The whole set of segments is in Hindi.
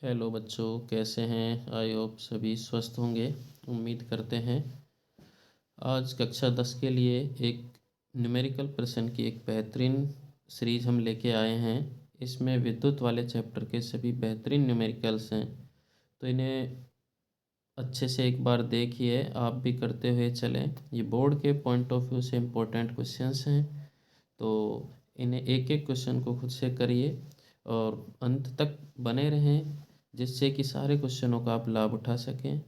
हेलो बच्चों, कैसे हैं? आई होप सभी स्वस्थ होंगे। उम्मीद करते हैं। आज कक्षा 10 के लिए एक न्यूमेरिकल प्रश्न की एक बेहतरीन सीरीज हम लेके आए हैं। इसमें विद्युत वाले चैप्टर के सभी बेहतरीन न्यूमेरिकल्स हैं, तो इन्हें अच्छे से एक बार देखिए। आप भी करते हुए चलें। ये बोर्ड के पॉइंट ऑफ व्यू से इम्पोर्टेंट क्वेश्चंस हैं, तो इन्हें एक एक क्वेश्चन को खुद से करिए और अंत तक बने रहें, जिससे कि सारे क्वेश्चनों का आप लाभ उठा सकें।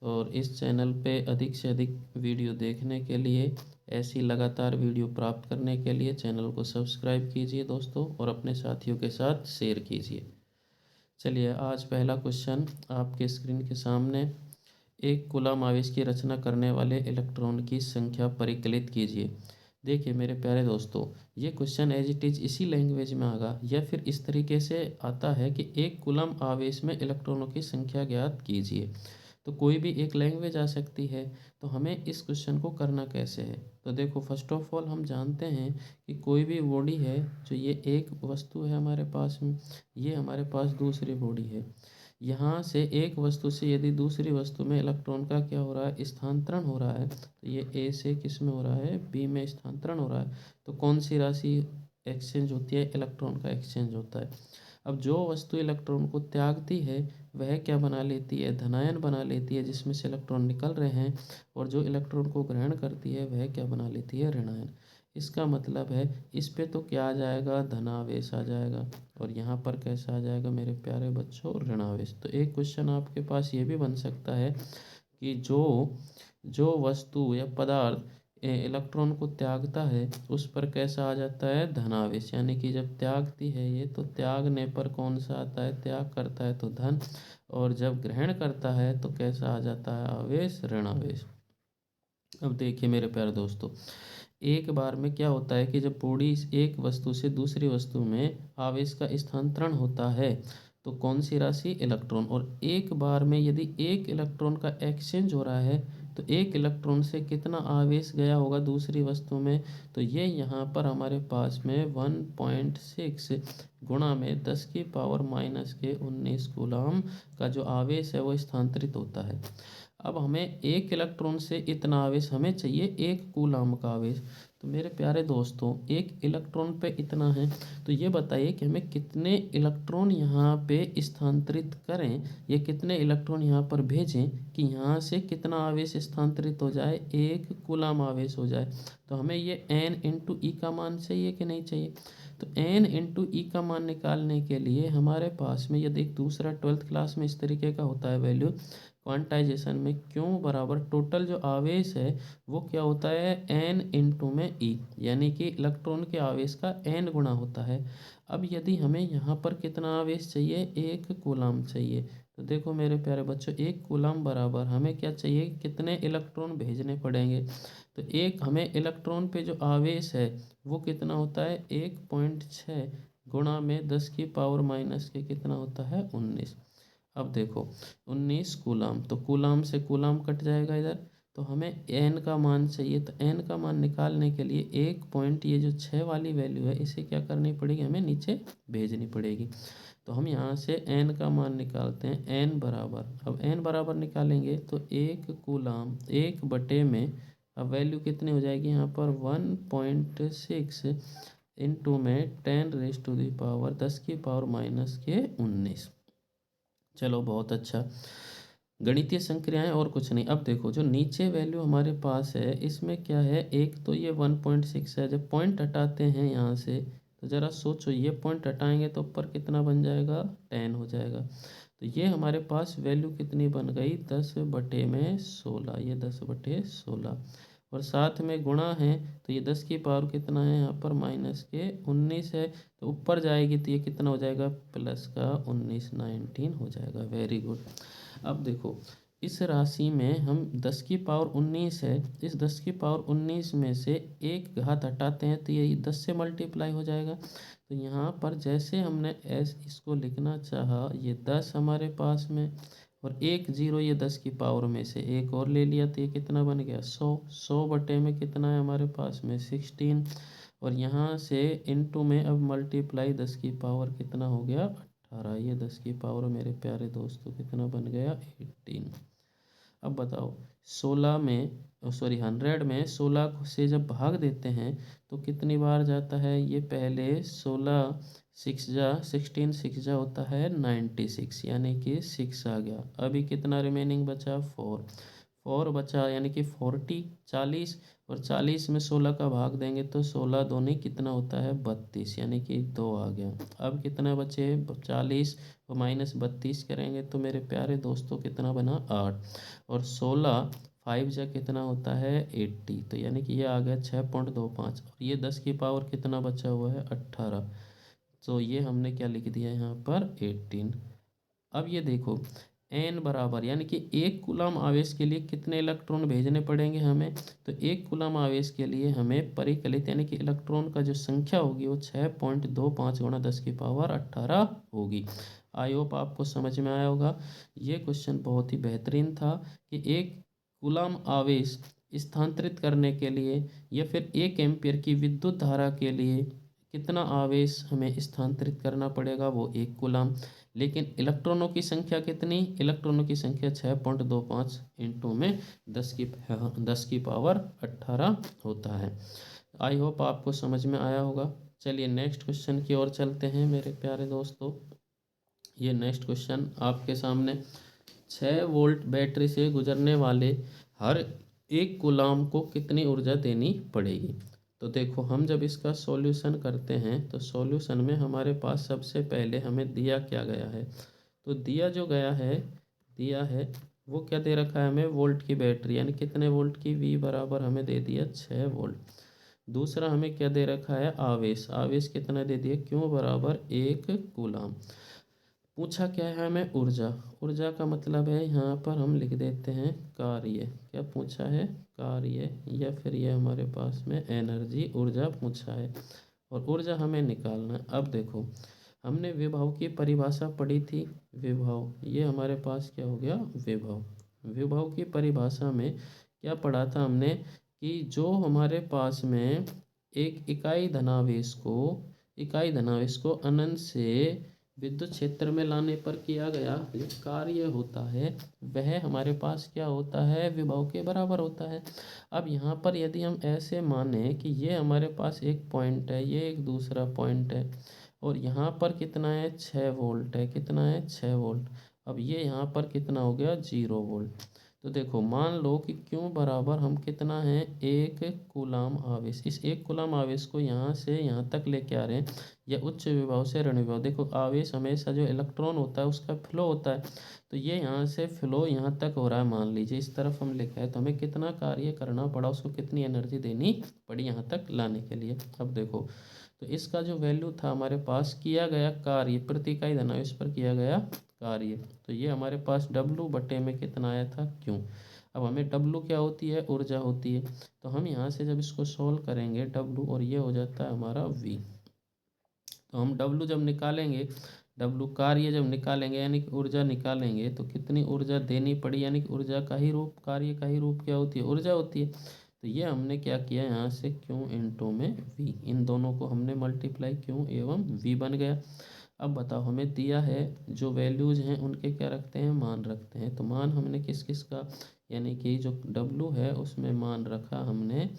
और इस चैनल पे अधिक से अधिक वीडियो देखने के लिए, ऐसी लगातार वीडियो प्राप्त करने के लिए चैनल को सब्सक्राइब कीजिए दोस्तों, और अपने साथियों के साथ शेयर कीजिए। चलिए, आज पहला क्वेश्चन आपके स्क्रीन के सामने। एक कूलम आवेश की रचना करने वाले इलेक्ट्रॉन की संख्या परिकलित कीजिए। देखिए मेरे प्यारे दोस्तों, ये क्वेश्चन एज इट इज़ इसी लैंग्वेज में आगा, या फिर इस तरीके से आता है कि एक कूलम आवेश में इलेक्ट्रॉनों की संख्या ज्ञात कीजिए। तो कोई भी एक लैंग्वेज आ सकती है। तो हमें इस क्वेश्चन को करना कैसे है? तो देखो, फर्स्ट ऑफ ऑल हम जानते हैं कि कोई भी बॉडी है, जो ये एक वस्तु है हमारे पास में, ये हमारे पास दूसरी बॉडी है। यहाँ से एक वस्तु से यदि दूसरी वस्तु में इलेक्ट्रॉन का क्या हो रहा है, स्थानांतरण हो रहा है, तो ये ए से किस में हो रहा है, बी में स्थानांतरण हो रहा है। तो कौन सी राशि एक्सचेंज होती है? इलेक्ट्रॉन का एक्सचेंज होता है। अब जो वस्तु इलेक्ट्रॉन को त्यागती है, वह क्या बना लेती है? धनायन बना लेती है, जिसमें से इलेक्ट्रॉन निकल रहे हैं। और जो इलेक्ट्रॉन को ग्रहण करती है, वह क्या बना लेती है? ऋणायन। इसका मतलब है इस पे तो क्या आ जाएगा? धनावेश आ जाएगा। और यहाँ पर कैसा आ जाएगा मेरे प्यारे बच्चों? ऋणावेश। तो एक क्वेश्चन आपके पास ये भी बन सकता है कि जो जो वस्तु या पदार्थ इलेक्ट्रॉन को त्यागता है, उस पर कैसा आ जाता है? धनावेश। यानी कि जब त्यागती है ये, तो त्यागने पर कौन सा आता है? त्याग करता है तो धन, और जब ग्रहण करता है तो कैसा आ जाता है? आवेश, ऋणावेश। अब देखिए मेरे प्यारे दोस्तों, एक बार में क्या होता है कि जब बॉडी एक वस्तु से दूसरी वस्तु में आवेश का स्थानांतरण होता है, तो कौन सी राशि? इलेक्ट्रॉन। और एक बार में यदि एक इलेक्ट्रॉन का एक्सचेंज हो रहा है, तो एक इलेक्ट्रॉन से कितना आवेश गया होगा दूसरी वस्तु में? तो ये यहाँ पर हमारे पास में 1.6 गुणा में 10⁻⁻⁰ कूलम का जो आवेश है वो स्थानांतरित होता है। अब हमें एक इलेक्ट्रॉन से इतना आवेश हमें चाहिए, एक कूलम का आवेश। तो मेरे प्यारे दोस्तों, एक इलेक्ट्रॉन पे इतना है, तो ये बताइए कि हमें कितने इलेक्ट्रॉन यहाँ पे स्थानांतरित करें, या कितने इलेक्ट्रॉन यहाँ पर भेजें कि यहाँ से कितना आवेश स्थानांतरित हो जाए? एक कूलम आवेश हो जाए। तो हमें ये n इंटू ई का मान चाहिए कि नहीं चाहिए? तो n इंटू ई का मान निकालने के लिए हमारे पास में, यदि एक दूसरा 12th क्लास में इस तरीके का होता है वैल्यू क्वांटाइजेशन में, क्यों बराबर टोटल जो आवेश है वो क्या होता है? n इंटू में ई, यानी कि इलेक्ट्रॉन के आवेश का n गुना होता है। अब यदि हमें यहाँ पर कितना आवेश चाहिए? एक कूलम चाहिए। तो देखो मेरे प्यारे बच्चों, एक कूलम बराबर हमें क्या चाहिए? कितने इलेक्ट्रॉन भेजने पड़ेंगे? तो एक हमें इलेक्ट्रॉन पे जो आवेश है वो कितना होता है? 1.6 गुणा में 10⁻⁻के कितना होता है? 19। अब देखो, 19 कूलम, तो कूलम से कूलम कट जाएगा इधर। तो हमें एन का मान चाहिए, तो एन का मान निकालने के लिए एक पॉइंट, ये जो 6 वाली वैल्यू है, इसे क्या करनी पड़ेगी? हमें नीचे भेजनी पड़ेगी। तो हम यहाँ से एन का मान निकालते हैं। एन बराबर, अब एन बराबर निकालेंगे तो एक कूलम एक बटे में, अब वैल्यू कितनी हो जाएगी यहाँ पर? 1.6 इंटू में 10⁻⁻, 10⁻⁻⁰ चलो बहुत अच्छा। गणितीय संक्रियाएं और कुछ नहीं। अब देखो, जो नीचे वैल्यू हमारे पास है, इसमें क्या है? एक तो ये 1.6 है। जब पॉइंट हटाते हैं यहाँ से, तो ज़रा सोचो, ये पॉइंट हटाएंगे तो ऊपर कितना बन जाएगा? 10 हो जाएगा। तो ये हमारे पास वैल्यू कितनी बन गई? 10/16। ये 10/16, और साथ में गुणा है, तो ये 10 की पावर कितना है यहाँ पर? -19 है। तो ऊपर जाएगी तो ये कितना हो जाएगा? प्लस का 19 हो जाएगा। Very good. अब देखो, इस राशि में हम 10⁻19 है, इस 10⁻19 में से एक घात हटाते हैं, तो ये 10 से मल्टीप्लाई हो जाएगा। तो यहाँ पर जैसे हमने एस इसको लिखना चाहा, ये 10 हमारे पास में, और एक जीरो ये 10 की पावर में से एक और ले लिया, तो ये कितना बन गया? 100 बटे में कितना है हमारे पास में? 16। और यहाँ से इनटू में अब मल्टीप्लाई 10 की पावर कितना हो गया? 18। ये 10 की पावर मेरे प्यारे दोस्तों कितना बन गया 18। अब बताओ 16 में 100 में 16 से जब भाग देते हैं तो कितनी बार जाता है? ये पहले 16 सिक्स जा 16 सिक्स जा होता है 96, यानी कि 6 आ गया। अभी कितना रिमेनिंग बचा? 4 बचा, यानी कि 40 और 40 में 16 का भाग देंगे तो 16 दूनी कितना होता है? 32, यानी कि 2 आ गया। अब कितना बचे? 40 और -32 करेंगे तो मेरे प्यारे दोस्तों कितना बना? 8। और 16 5 जा कितना होता है? 80, तो यानी कि ये आ गया 6.25। और ये 10 की पावर कितना बचा हुआ है? 18। तो ये हमने क्या लिख दिया यहाँ पर? 18। अब ये देखो n बराबर, यानी कि 1 कूलम आवेश के लिए कितने इलेक्ट्रॉन भेजने पड़ेंगे हमें? तो 1 कूलम आवेश के लिए हमें परिकलित यानी कि इलेक्ट्रॉन का जो संख्या होगी वो 6.25 गुणा 10 की पावर 18 होगी। आई होप आपको समझ में आया होगा। ये क्वेश्चन बहुत ही बेहतरीन था कि 1 कूलम आवेश स्थानांतरित करने के लिए या फिर 1 एम्पीयर की विद्युत धारा के लिए कितना आवेश हमें स्थानांतरित करना पड़ेगा? वो 1 कूलम। लेकिन इलेक्ट्रॉनों की संख्या कितनी? इलेक्ट्रॉनों की संख्या 6.25 इंटू में 10 की पावर 18 होता है। आई होप आपको समझ में आया होगा। चलिए नेक्स्ट क्वेश्चन की ओर चलते हैं मेरे प्यारे दोस्तों। ये नेक्स्ट क्वेश्चन आपके सामने 6 वोल्ट बैटरी से गुजरने वाले हर 1 कूलम को कितनी ऊर्जा देनी पड़ेगी? तो देखो हम जब इसका सॉल्यूशन करते हैं तो सॉल्यूशन में हमारे पास सबसे पहले हमें दिया क्या गया है? तो दिया जो गया है, दिया है वो क्या दे रखा है हमें? वोल्ट की बैटरी, यानी कितने वोल्ट की? V बराबर हमें दे दिया 6 वोल्ट। दूसरा हमें क्या दे रखा है? आवेश, आवेश कितना दे दिया? Q बराबर 1 कूलम। पूछा क्या है हमें? ऊर्जा, ऊर्जा का मतलब है यहाँ पर हम लिख देते हैं कार्य। क्या पूछा है? कार्य, या फिर ये हमारे पास में एनर्जी, ऊर्जा पूछा है। और ऊर्जा हमें निकालना है। अब देखो हमने विभव की परिभाषा पढ़ी थी। विभव, ये हमारे पास क्या हो गया? विभव। विभव की परिभाषा में क्या पढ़ा था हमने कि जो हमारे पास में एक इकाई धनावेश को अनंत से विद्युत क्षेत्र में लाने पर किया गया जो कार्य होता है वह हमारे पास क्या होता है? विभव के बराबर होता है। अब यहाँ पर यदि हम ऐसे माने कि ये हमारे पास एक पॉइंट है, ये एक दूसरा पॉइंट है, और यहाँ पर कितना है? 6 वोल्ट है। कितना है? 6 वोल्ट। अब ये यहाँ पर कितना हो गया? 0 वोल्ट। तो देखो मान लो कि क्यों बराबर हम कितना है? 1 कूलम आवेश। इस 1 कूलम आवेश को यहाँ से यहाँ तक लेके आ रहे हैं, या उच्च विभव से ऋण विभव। देखो आवेश हमेशा जो इलेक्ट्रॉन होता है उसका फ्लो होता है, तो ये यहाँ से फ्लो यहाँ तक हो रहा है। मान लीजिए इस तरफ हम लिखा है, तो हमें कितना कार्य करना पड़ा, उसको कितनी एनर्जी देनी पड़ी यहाँ तक लाने के लिए। अब देखो तो इसका जो वैल्यू था हमारे पास, किया गया कार्य प्रति इकाई धनावेश पर किया गया कार्य, तो ये हमारे पास W बटे में कितना आया था? Q। अब हमें W क्या होती है? ऊर्जा होती है। तो हम यहाँ से जब इसको सोल्व करेंगे W, और ये हो जाता है हमारा V। तो हम W जब निकालेंगे, W कार्य जब निकालेंगे यानी कि ऊर्जा निकालेंगे, तो कितनी ऊर्जा देनी पड़ी? यानी कि ऊर्जा का ही रूप, कार्य का ही रूप क्या होती है? ऊर्जा होती है। तो ये हमने क्या किया यहाँ से? Q इंटू में V, इन दोनों को हमने मल्टीप्लाई, Q एवं V बन गया। अब बताओ हमें दिया है जो वैल्यूज हैं उनके क्या रखते हैं? मान रखते हैं। तो मान हमने किस किस का, यानी कि जो W है उसमें मान रखा हमने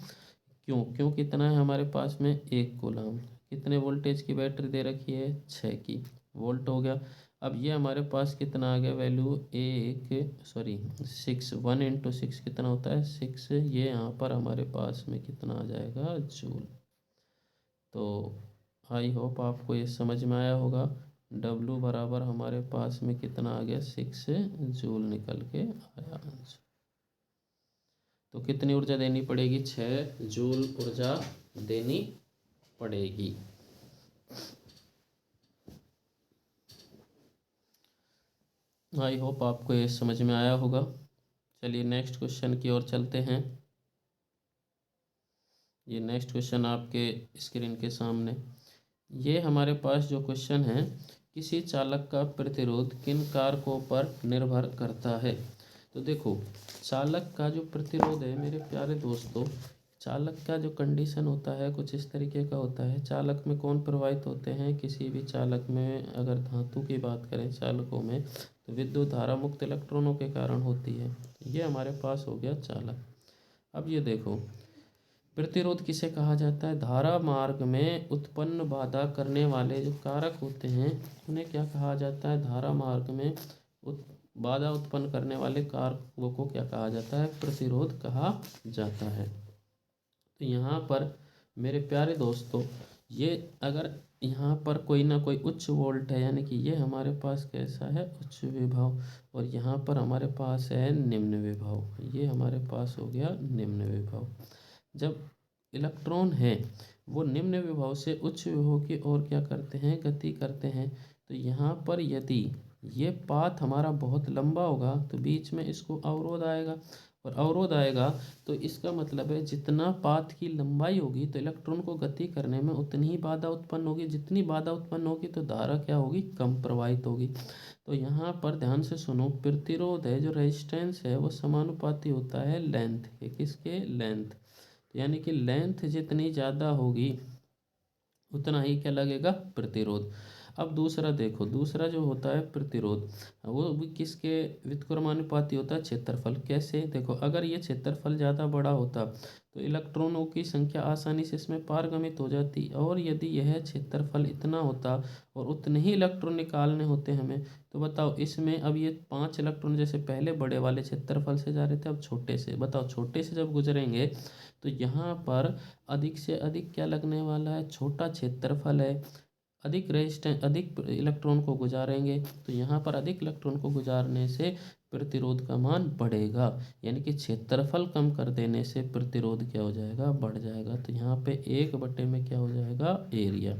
क्यों कितना है हमारे पास में? 1 कूलम। कितने वोल्टेज की बैटरी दे रखी है? 6 की। वोल्ट हो गया। अब ये हमारे पास कितना आ गया वैल्यू? 6 1 इंटू 6 कितना होता है? 6। ये यहाँ पर हमारे पास में कितना आ जाएगा? जूल। तो आई होप आपको ये समझ में आया होगा। W बराबर हमारे पास में कितना आ गया? 6 जूल निकल के आया आंसर। तो कितनी ऊर्जा देनी पड़ेगी? 6 जूल ऊर्जा देनी पड़ेगी। आई होप आपको ये समझ में आया होगा। चलिए नेक्स्ट क्वेश्चन की ओर चलते हैं। ये नेक्स्ट क्वेश्चन आपके स्क्रीन के सामने, ये हमारे पास जो क्वेश्चन है, किसी चालक का प्रतिरोध किन कारकों पर निर्भर करता है? तो देखो चालक का जो प्रतिरोध है मेरे प्यारे दोस्तों, चालक का जो कंडीशन होता है कुछ इस तरीके का होता है। चालक में कौन प्रवाहित होते हैं? किसी भी चालक में अगर धातु की बात करें चालकों में, तो विद्युत धारा मुक्त इलेक्ट्रॉनों के कारण होती है। ये हमारे पास हो गया चालक। अब ये देखो, प्रतिरोध किसे कहा जाता है? धारा मार्ग में उत्पन्न बाधा करने वाले जो कारक होते हैं उन्हें क्या कहा जाता है? धारा मार्ग में बाधा उत्पन्न करने वाले कारकों को क्या कहा जाता है? प्रतिरोध कहा जाता है। तो यहाँ पर मेरे प्यारे दोस्तों, ये अगर यहाँ पर कोई ना कोई उच्च वोल्ट है, यानी कि ये हमारे पास कैसा है? उच्च विभव। और यहाँ पर हमारे पास है निम्न विभव। ये हमारे पास हो गया निम्न विभव। जब इलेक्ट्रॉन है वो निम्न विभव से उच्च विभव की ओर क्या करते हैं? गति करते हैं। तो यहाँ पर यदि ये पाथ हमारा बहुत लंबा होगा तो बीच में इसको अवरोध आएगा, और अवरोध आएगा तो इसका मतलब है जितना पाथ की लंबाई होगी तो इलेक्ट्रॉन को गति करने में उतनी ही बाधा उत्पन्न होगी। जितनी बाधा उत्पन्न होगी तो धारा क्या होगी? कम प्रवाहित होगी। तो यहाँ पर ध्यान से सुनो, प्रतिरोध है जो रेजिस्टेंस है वो समानुपाती होता है लेंथ के। किसके? लेंथ। यानी कि लेंथ जितनी ज़्यादा होगी उतना ही क्या लगेगा? प्रतिरोध। अब दूसरा देखो, दूसरा जो होता है प्रतिरोध, वो भी किसके व्युत्क्रमानुपाती होता है? क्षेत्रफल। कैसे? देखो, अगर ये क्षेत्रफल ज़्यादा बड़ा होता तो इलेक्ट्रॉनों की संख्या आसानी से इसमें पारगमित हो जाती, और यदि यह क्षेत्रफल इतना होता और उतने ही इलेक्ट्रॉन निकालने होते हमें, तो बताओ इसमें अब ये 5 इलेक्ट्रॉन जैसे पहले बड़े वाले क्षेत्रफल से जा रहे थे, अब छोटे से, बताओ छोटे से जब गुजरेंगे तो यहाँ पर अधिक से अधिक क्या लगने वाला है? छोटा क्षेत्रफल है, अधिक रेजिस्टेंस, अधिक इलेक्ट्रॉन को गुजारेंगे, तो यहाँ पर अधिक इलेक्ट्रॉन को गुजारने से प्रतिरोध का मान बढ़ेगा। यानी कि क्षेत्रफल कम कर देने से प्रतिरोध क्या हो जाएगा? बढ़ जाएगा। तो यहाँ पे 1 में क्या हो जाएगा? एरिया।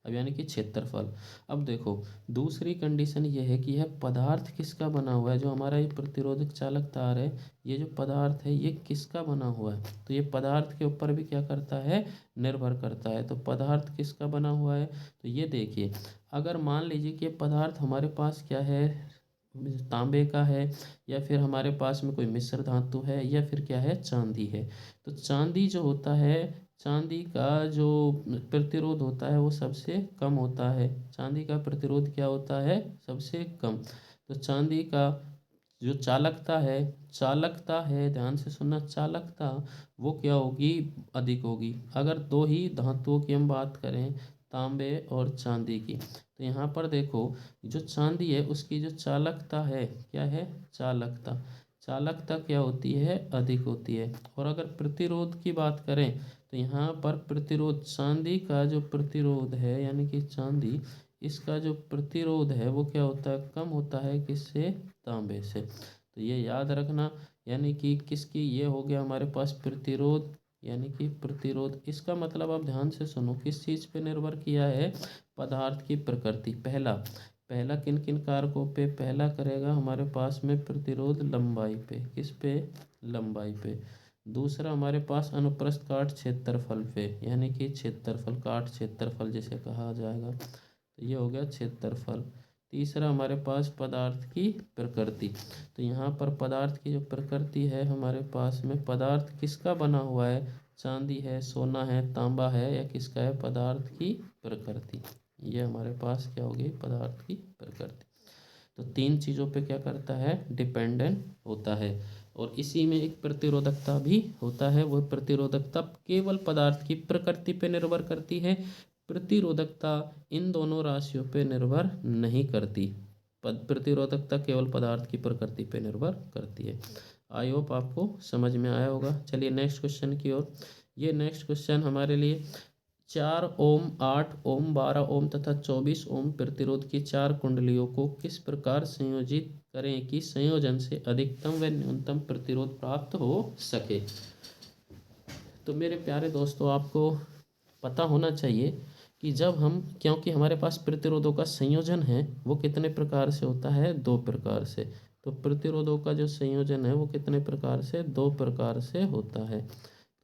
अब यानी कि क्षेत्रफल। अब देखो, दूसरी कंडीशन ये है कि यह पदार्थ किसका बना हुआ है? जो हमारा ये प्रतिरोधक चालक तार है, ये जो पदार्थ है ये किसका बना हुआ है? तो ये पदार्थ के ऊपर भी क्या करता है? निर्भर करता है। तो पदार्थ किसका बना हुआ है? तो ये देखिए, अगर मान लीजिए कि ये पदार्थ हमारे पास क्या है? तांबे का है, या फिर हमारे पास में कोई मिश्र धातु है, या फिर क्या है? चांदी है। तो चांदी जो होता है, चांदी का जो प्रतिरोध होता है वो सबसे कम होता है। चांदी का प्रतिरोध क्या होता है? सबसे कम। तो चांदी का जो चालकता है, चालकता है, ध्यान से सुनना, चालकता वो क्या होगी? अधिक होगी। अगर दो ही धातुओं की हम बात करें, तांबे और चांदी की, तो यहाँ पर देखो, जो चांदी है उसकी जो चालकता है, क्या है? चालकता। चालकता क्या होती है? अधिक होती है। और अगर प्रतिरोध की बात करें तो यहाँ पर प्रतिरोध, चांदी का जो प्रतिरोध है, यानी कि चांदी, इसका जो प्रतिरोध है वो क्या होता है? कम होता है। किससे? तांबे से। तो ये याद रखना। यानी कि किसकी? ये हो गया हमारे पास प्रतिरोध, यानी कि प्रतिरोध। इसका मतलब आप ध्यान से सुनो, किस चीज़ पे निर्भर किया है? पदार्थ की प्रकृति। पहला पहला किन किन कारकों पे? पहला करेगा हमारे पास में प्रतिरोध लंबाई पे। किस पे? लंबाई पे। दूसरा हमारे पास अनुप्रस्थ काट क्षेत्रफल पे, यानी कि क्षेत्रफल, काट क्षेत्रफल जिसे कहा जाएगा, तो ये हो गया क्षेत्रफल। तीसरा हमारे पास पदार्थ की प्रकृति। तो यहाँ पर पदार्थ की जो प्रकृति है हमारे पास में, पदार्थ किसका बना हुआ है? चांदी है, सोना है, तांबा है, या किसका है? पदार्थ की प्रकृति। ये हमारे पास क्या होगी? पदार्थ की प्रकृति। तो 3 चीज़ों पे क्या करता है? डिपेंडेंट होता है। और इसी में एक प्रतिरोधकता भी होता है। वो प्रतिरोधकता केवल पदार्थ की प्रकृति पे निर्भर करती है। प्रतिरोधकता इन दोनों राशियों पे निर्भर नहीं करती। प्रतिरोधकता केवल पदार्थ की प्रकृति पे निर्भर करती है। आई होप आपको समझ में आया होगा। चलिए नेक्स्ट क्वेश्चन की ओर। ये नेक्स्ट क्वेश्चन हमारे लिए 4 ओम, 8 ओम, 12 ओम तथा 24 ओम प्रतिरोध की 4 कुंडलियों को किस प्रकार संयोजित करें कि संयोजन से अधिकतम व न्यूनतम प्रतिरोध प्राप्त हो सके। तो मेरे प्यारे दोस्तों, आपको पता होना चाहिए कि जब हम, क्योंकि हमारे पास प्रतिरोधों का संयोजन है वो कितने प्रकार से होता है? 2 प्रकार से। तो प्रतिरोधों का जो संयोजन है वो कितने प्रकार से? 2 प्रकार से होता है।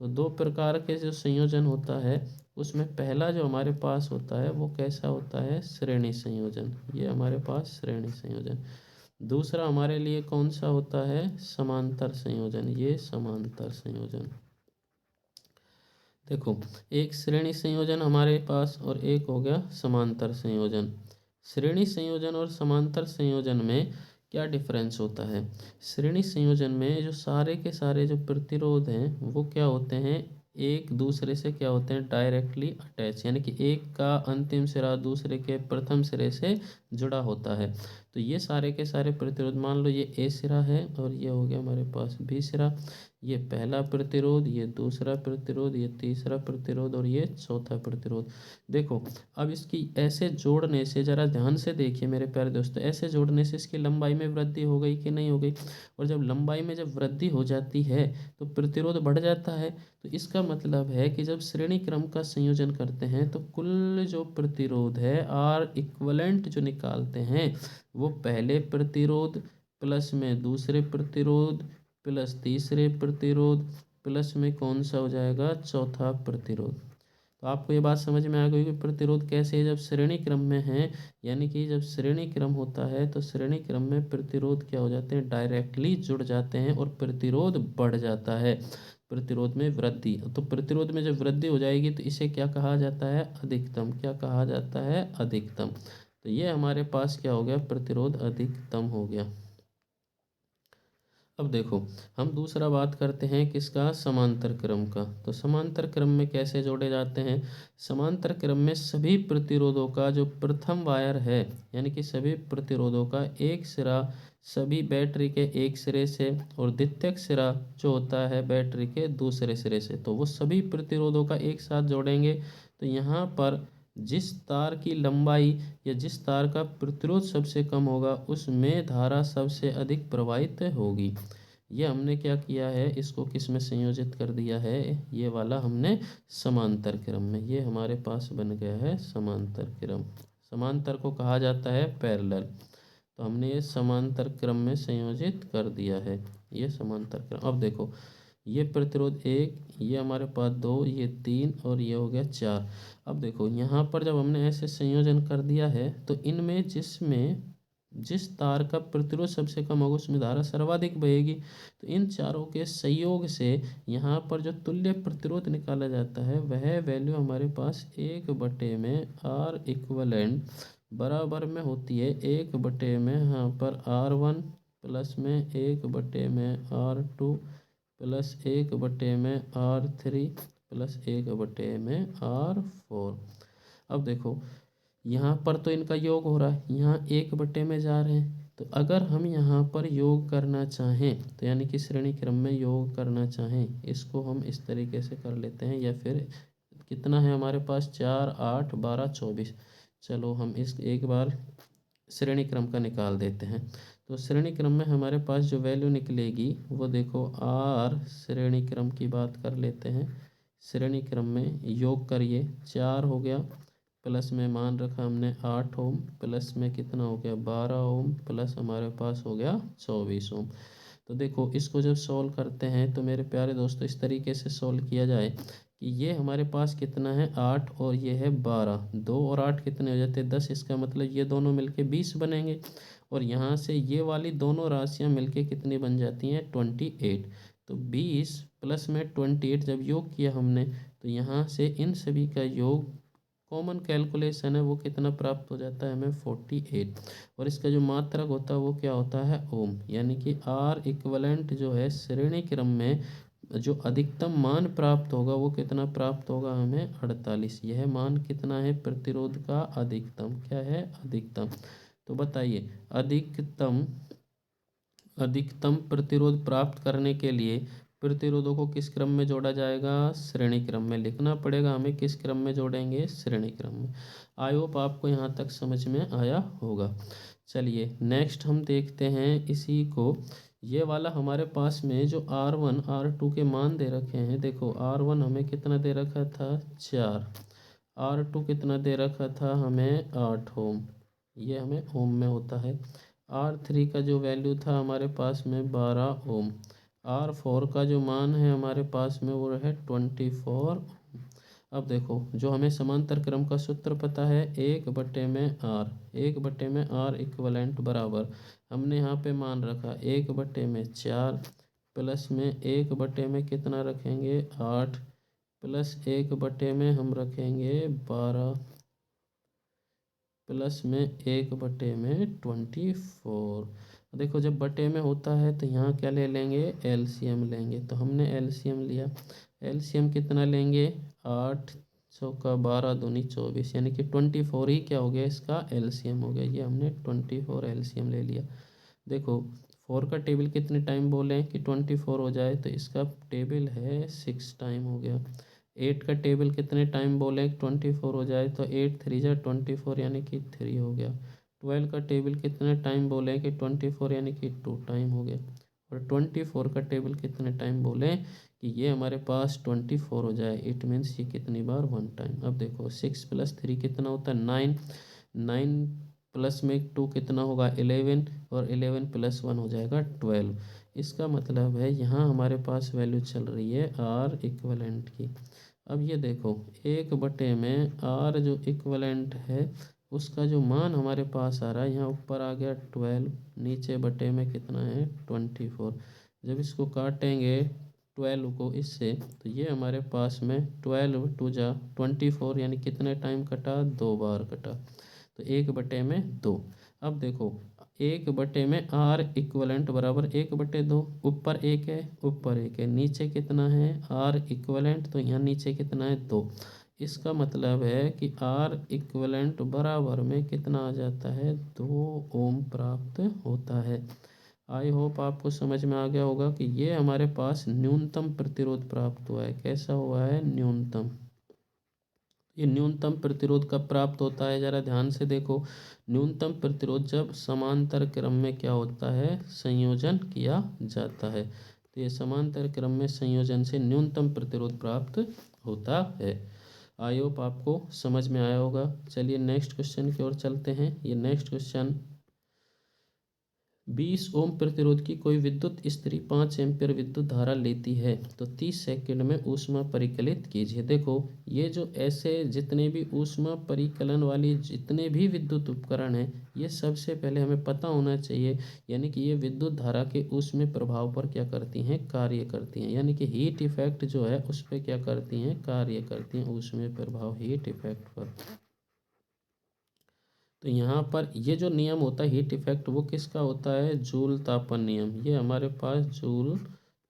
तो 2 प्रकार के जो संयोजन होता है उसमें पहला जो हमारे पास होता है वो कैसा होता है? श्रेणी संयोजन। ये हमारे पास श्रेणी संयोजन। दूसरा हमारे लिए कौन सा होता है? समांतर संयोजन। ये समांतर संयोजन। देखो, एक श्रेणी संयोजन हमारे पास और एक हो गया समांतर संयोजन। श्रेणी संयोजन और समांतर संयोजन में क्या डिफरेंस होता है? श्रेणी संयोजन में जो सारे के सारे जो प्रतिरोध हैं वो क्या होते हैं, एक दूसरे से क्या होते हैं, डायरेक्टली अटैच, यानी कि एक का अंतिम सिरा दूसरे के प्रथम सिरे से जुड़ा होता है। तो ये सारे के सारे प्रतिरोध, मान लो ये ए सिरा है और ये हो गया हमारे पास बी सिरा, ये पहला प्रतिरोध, ये दूसरा प्रतिरोध, ये तीसरा प्रतिरोध और ये चौथा प्रतिरोध। देखो, अब इसकी ऐसे जोड़ने से, जरा ध्यान से देखिए मेरे प्यारे दोस्तों, ऐसे जोड़ने से इसकी लंबाई में वृद्धि हो गई कि नहीं हो गई? और जब लंबाई में जब वृद्धि हो जाती है तो प्रतिरोध बढ़ जाता है। तो इसका मतलब है कि जब श्रेणी क्रम का संयोजन करते हैं तो कुल जो प्रतिरोध है आर इक्वलेंट जो निकालते हैं वो पहले प्रतिरोध प्लस में दूसरे प्रतिरोध प्लस तीसरे प्रतिरोध प्लस में कौन सा हो जाएगा, चौथा प्रतिरोध। तो आपको ये बात समझ में आ गई कि प्रतिरोध कैसे है जब श्रेणी क्रम में है, यानी कि जब श्रेणी क्रम होता है तो श्रेणी क्रम में प्रतिरोध क्या हो जाते हैं, डायरेक्टली जुड़ जाते हैं और प्रतिरोध बढ़ जाता है, प्रतिरोध में वृद्धि। तो प्रतिरोध में जब वृद्धि हो जाएगी तो इसे क्या कहा जाता है, अधिकतम। क्या कहा जाता है, अधिकतम। तो ये हमारे पास क्या हो गया, प्रतिरोध अधिकतम हो गया। अब देखो, हम दूसरा बात करते हैं किसका, समांतर क्रम का। तो समांतर क्रम में कैसे जोड़े जाते हैं? समांतर क्रम में सभी प्रतिरोधों का जो प्रथम वायर है, यानी कि सभी प्रतिरोधों का एक सिरा सभी बैटरी के एक सिरे से और द्वितीयक सिरा जो होता है बैटरी के दूसरे सिरे से, तो वो सभी प्रतिरोधों का एक साथ जोड़ेंगे। तो यहाँ पर जिस तार की लंबाई या जिस तार का प्रतिरोध सबसे कम होगा उसमें धारा सबसे अधिक प्रवाहित होगी। ये हमने क्या किया है, इसको किस में संयोजित कर दिया है, ये वाला हमने समांतर क्रम में। ये हमारे पास बन गया है समांतर क्रम। समांतर को कहा जाता है पैरेलल, तो हमने ये समांतर क्रम में संयोजित कर दिया है, ये समांतर क्रम। अब देखो, ये प्रतिरोध एक, ये हमारे पास दो, ये तीन और ये हो गया चार। अब देखो यहाँ पर जब हमने ऐसे संयोजन कर दिया है तो इनमें जिसमें जिस तार का प्रतिरोध सबसे कम होगा उसमें धारा सर्वाधिक बहेगी। तो इन चारों के संयोग से यहाँ पर जो तुल्य प्रतिरोध निकाला जाता है वह वैल्यू हमारे पास 1/में आर इक्वलेंट बराबर में होती है 1/में यहाँ पर R1 प्लस में 1/में R2 plus 1/में R3 plus 1/में R4। अब देखो, यहाँ पर तो इनका योग हो रहा है, यहाँ 1/में जा रहे हैं। तो अगर हम यहाँ पर योग करना चाहें तो यानी कि श्रेणी क्रम में योग करना चाहें, इसको हम इस तरीके से कर लेते हैं, या फिर कितना है हमारे पास, 4 8 12 24। चलो हम इस एक बार श्रेणी क्रम का निकाल देते हैं। तो श्रेणी क्रम में हमारे पास जो वैल्यू निकलेगी वो देखो, आर श्रेणी क्रम की बात कर लेते हैं। श्रेणी क्रम में योग करिए, 4 हो गया प्लस में मान रखा हमने 8 ओम प्लस में कितना हो गया 12 ओम प्लस हमारे पास हो गया 24 ओम। तो देखो, इसको जब सॉल्व करते हैं तो मेरे प्यारे दोस्तों इस तरीके से सॉल्व किया जाए कि ये हमारे पास कितना है 8 और ये है 12, 2 और 8 कितने हो जाते हैं 10, इसका मतलब ये दोनों मिलके 20 बनेंगे। और यहाँ से ये वाली दोनों राशियाँ मिलके कितनी बन जाती हैं 28। तो 20 प्लस में 28 जब योग किया हमने तो यहाँ से इन सभी का योग कॉमन कैलकुलेशन है वो कितना प्राप्त हो जाता है हमें 48। और इसका जो मात्रक होता है वो क्या होता है ओम, यानी कि आर इक्वलेंट जो है श्रेणी क्रम में जो अधिकतम मान प्राप्त होगा वो कितना प्राप्त होगा हमें 48। यह मान कितना है प्रतिरोध का अधिकतम, क्या है अधिकतम। तो बताइए, अधिकतम अधिकतम प्रतिरोध प्राप्त करने के लिए प्रतिरोधों को किस क्रम में जोड़ा जाएगा, श्रेणी क्रम में। लिखना पड़ेगा हमें किस क्रम में जोड़ेंगे, श्रेणी क्रम में। आई होप आपको यहाँ तक समझ में आया होगा। चलिए नेक्स्ट हम देखते हैं इसी को। ये वाला हमारे पास में जो R1 R2 के मान दे रखे हैं, देखो R1 हमें कितना दे रखा था 4, R2 कितना दे रखा था हमें 8 ओम, ये हमें ओम में होता है। R3 का जो वैल्यू था हमारे पास में 12 ओम। R4 का जो मान है हमारे पास में वो है 24। अब देखो, जो हमें समांतर क्रम का सूत्र पता है 1/में R इक्वलेंट बराबर हमने यहाँ पे मान रखा 1/4 प्लस में 1/में कितना रखेंगे 8 प्लस 1 बटे में हम रखेंगे 12 प्लस में 1/24। देखो जब बटे में होता है तो यहाँ क्या ले लेंगे, एलसीएम लेंगे। तो हमने एलसीएम लिया। एलसीएम कितना लेंगे, 8 चौका 12 दूनी 24, यानी कि 24 ही क्या हो गया, इसका एलसीएम हो गया। ये हमने 24 एलसीएम ले लिया। देखो 4 का टेबल कितने टाइम बोले कि 24 हो जाए, तो इसका टेबल है 6 टाइम हो गया। 8 का टेबल कितने टाइम बोले 24 हो जाए, तो 8 3 जा 24 यानी कि 3 हो गया। 12 का टेबल कितने टाइम बोले कि 24 यानी कि 2 टाइम हो गया। और 24 का टेबल कितने टाइम बोले कि ये हमारे पास 24 हो जाए, इट मीन्स ये कितनी बार 1 टाइम। अब देखो 6 + 3 कितना होता है 9, 9 प्लस में 2 कितना होगा 11, और 11 + 1 हो जाएगा 12। इसका मतलब है यहाँ हमारे पास वैल्यू चल रही है आर इक्वलेंट की। अब ये देखो 1 बटे में आर जो इक्वलेंट है उसका जो मान हमारे पास आ रहा है, यहाँ ऊपर आ गया 12, नीचे बटे में कितना है 24। जब इसको काटेंगे 12 को इससे, तो ये हमारे पास में 12 2 जा 24, यानी कितने टाइम कटा, 2 बार कटा। तो 1/2। अब देखो 1 बटे में आर इक्वलेंट बराबर 1/2, ऊपर 1 है, ऊपर 1 है, नीचे कितना है आर इक्वलेंट, तो यहाँ नीचे कितना है 2। इसका मतलब है कि आर इक्वलेंट बराबर में कितना आ जाता है, 2 ओम प्राप्त होता है। आई होप आपको समझ में आ गया होगा कि ये हमारे पास न्यूनतम प्रतिरोध प्राप्त हुआ है। कैसा हुआ है, न्यूनतम। ये न्यूनतम प्रतिरोध कब प्राप्त होता है, जरा ध्यान से देखो। न्यूनतम प्रतिरोध जब समांतर क्रम में क्या होता है, संयोजन किया जाता है। तो ये समांतर क्रम में संयोजन से न्यूनतम प्रतिरोध प्राप्त होता है। आई होप आपको समझ में आया होगा। चलिए नेक्स्ट क्वेश्चन की ओर चलते हैं। ये नेक्स्ट क्वेश्चन, 20 ओम प्रतिरोध की कोई विद्युत स्त्री 5 एम्पीयर विद्युत धारा लेती है तो 30 सेकंड में ऊष्मा परिकलित कीजिए। देखो ये जो ऐसे जितने भी ऊष्मा परिकलन वाली जितने भी विद्युत उपकरण हैं, ये सबसे पहले हमें पता होना चाहिए, यानी कि ये विद्युत धारा के ऊष्मीय प्रभाव पर क्या करती हैं, कार्य करती हैं। यानी कि हीट इफेक्ट जो है उस पर क्या करती हैं, कार्य करती हैं, ऊष्मीय प्रभाव हीट इफेक्ट पर। तो यहाँ पर ये जो नियम होता है हीट इफेक्ट, वो किसका होता है, जूल तापन नियम। ये हमारे पास जूल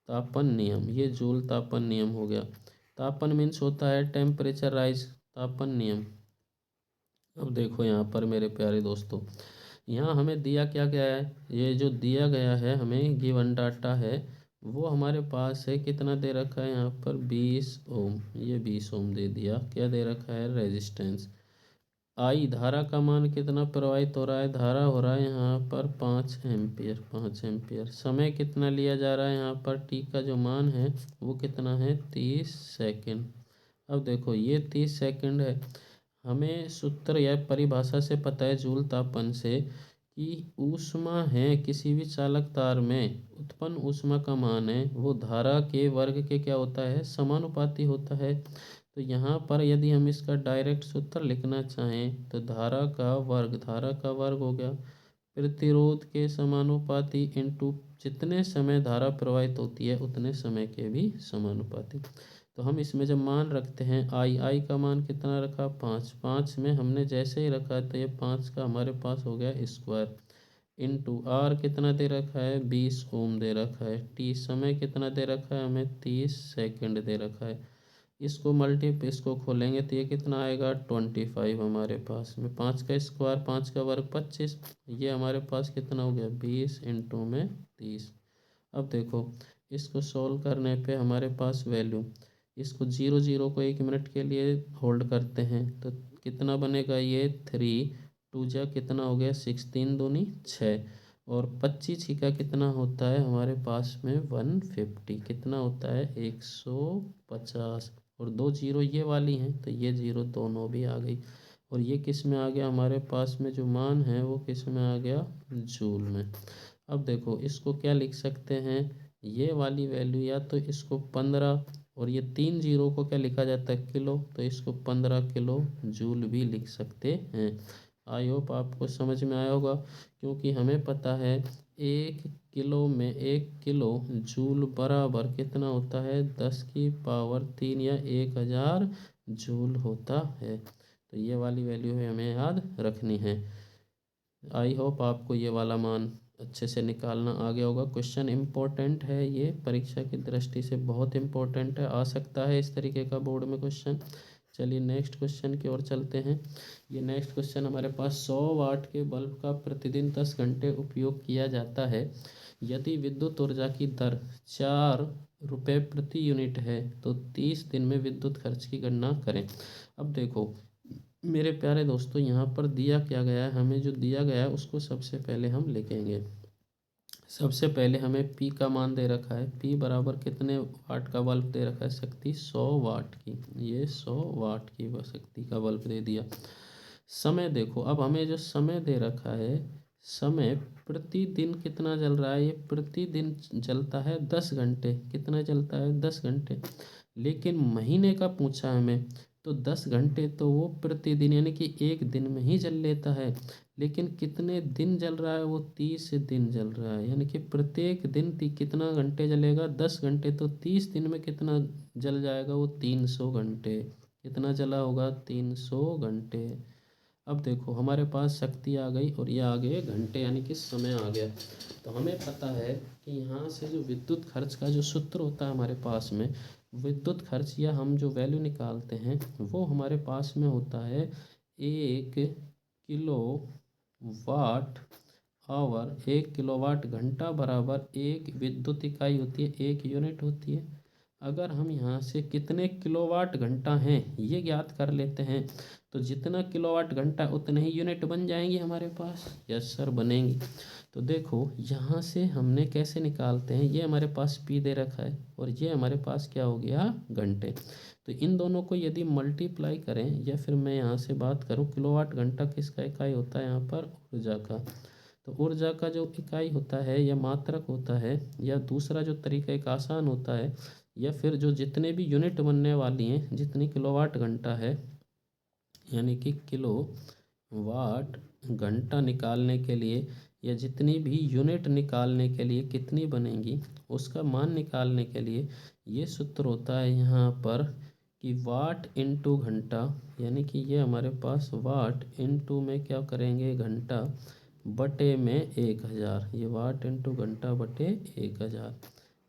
तापन नियम, ये जूल तापन नियम हो गया। तापन मीन्स होता है टेम्परेचर राइज, तापन नियम। अब देखो यहाँ पर मेरे प्यारे दोस्तों, यहाँ हमें दिया क्या गया है, ये जो दिया गया है हमें गिवन डाटा है, वो हमारे पास है कितना दे रखा है यहाँ पर 20 ओम। ये 20 ओम दे दिया। क्या दे रखा है, रेजिस्टेंस। आई धारा का मान कितना प्रवाहित हो रहा है, धारा हो रहा है यहाँ पर 5 एम्पियर, 5 एम्पियर। समय कितना लिया जा रहा है यहाँ पर, टी का जो मान है वो कितना है 30 सेकंड। अब देखो ये 30 सेकंड है। हमें सूत्र या परिभाषा से पता है जूल तापन से कि ऊष्मा है किसी भी चालक तार में उत्पन्न ऊष्मा का मान है वो धारा के वर्ग के क्या होता है, समानुपाती होता है। तो यहाँ पर यदि हम इसका डायरेक्ट सूत्र लिखना चाहें तो धारा का वर्ग हो गया प्रतिरोध के समानुपाती इंटू जितने समय धारा प्रवाहित होती है उतने समय के भी समानुपाती। तो हम इसमें जब मान रखते हैं आई का मान कितना रखा 5, 5 में हमने जैसे ही रखा तो ये 5 का हमारे पास हो गया स्क्वायर, इंटू आर कितना दे रखा है 20 ओम दे रखा है, टी समय कितना दे रखा है हमें 30 सेकंड दे रखा है। इसको खोलेंगे तो ये कितना आएगा 25 हमारे पास में, 5 का स्क्वायर 5 का वर्ग 25, ये हमारे पास कितना हो गया 20 इंटू में 30। अब देखो इसको सॉल्व करने पे हमारे पास वैल्यू, इसको 0 को 1 मिनट के लिए होल्ड करते हैं तो कितना बनेगा, ये 3 2 जा कितना हो गया 6 3 दूनी 6, और 25 ही का कितना होता है हमारे पास में 150, कितना होता है 150। और 2 जीरो ये वाली हैं तो ये जीरो दोनों भी आ गई, और ये किस में आ गया हमारे पास में जो मान है वो किस में आ गया, जूल में। अब देखो इसको क्या लिख सकते हैं, ये वाली वैल्यू या तो इसको 15, और ये 3 जीरो को क्या लिखा जाता है किलो, तो इसको 15 किलो जूल भी लिख सकते हैं। आई होप आपको समझ में आया होगा, क्योंकि हमें पता है 1 किलो जूल बराबर कितना होता है, 10⁻³ या 1000 जूल होता है। तो ये वाली वैल्यू है हमें याद रखनी है। आई होप आपको ये वाला मान अच्छे से निकालना आ गया होगा। क्वेश्चन इम्पोर्टेंट है, ये परीक्षा की दृष्टि से बहुत इम्पोर्टेंट है, आ सकता है इस तरीके का बोर्ड में क्वेश्चन। चलिए नेक्स्ट क्वेश्चन की ओर चलते हैं। ये नेक्स्ट क्वेश्चन हमारे पास 100 वाट के बल्ब का प्रतिदिन 10 घंटे उपयोग किया जाता है। यदि विद्युत ऊर्जा की दर 4 रुपये प्रति यूनिट है तो 30 दिन में विद्युत खर्च की गणना करें। अब देखो मेरे प्यारे दोस्तों, यहाँ पर दिया क्या गया है, हमें जो दिया गया है उसको सबसे पहले हम लिखेंगे। सबसे पहले हमें P का मान दे रखा है, P बराबर कितने वाट का बल्ब दे रखा है, शक्ति 100 वाट की, ये 100 वाट की शक्ति का बल्ब दे दिया। समय देखो, अब हमें जो समय दे रखा है, समय प्रतिदिन कितना जल रहा है, ये प्रतिदिन जलता है 10 घंटे। कितना जलता है, 10 घंटे। लेकिन महीने का पूछा हमें, तो 10 घंटे तो वो प्रतिदिन यानी कि एक दिन में ही जल लेता है। लेकिन कितने दिन जल रहा है, वो 30 दिन जल रहा है, यानी कि प्रत्येक दिन कितना घंटे जलेगा, 10 घंटे, तो 30 दिन में कितना जल जाएगा, वो 300 घंटे। कितना जला होगा, 300 घंटे। अब देखो हमारे पास शक्ति आ गई और ये आ गए घंटे, यानी कि समय आ गया। तो हमें पता है कि यहाँ से जो विद्युत खर्च का जो सूत्र होता है हमारे पास में, विद्युत खर्च या हम जो वैल्यू निकालते हैं वो हमारे पास में होता है 1 किलोवाट आवर। 1 किलोवाट घंटा बराबर 1 विद्युत इकाई होती है, 1 यूनिट होती है। अगर हम यहाँ से कितने किलोवाट घंटा हैं ये ज्ञात कर लेते हैं, तो जितना किलोवाट घंटा उतने ही यूनिट बन जाएंगी हमारे पास। यस सर, बनेंगी। तो देखो यहाँ से हमने कैसे निकालते हैं, ये हमारे पास P दे रखा है और ये हमारे पास क्या हो गया, घंटे। तो इन दोनों को यदि मल्टीप्लाई करें, या फिर मैं यहाँ से बात करूँ, किलोवाट घंटा किसका इकाई होता है, यहाँ पर ऊर्जा का। तो ऊर्जा का जो इकाई होता है या मात्रक होता है, या दूसरा जो तरीका एक आसान होता है, या फिर जो जितने भी यूनिट बनने वाली हैं, जितनी किलोवाट घंटा है, यानी कि किलो वाट घंटा निकालने के लिए, या जितनी भी यूनिट निकालने के लिए कितनी बनेंगी, उसका मान निकालने के लिए ये सूत्र होता है यहाँ पर कि वाट इंटू घंटा, यानी कि ये हमारे पास वाट इंटू में क्या करेंगे, घंटा, बटे में 1000। ये वाट इंटू घंटा बटे 1000।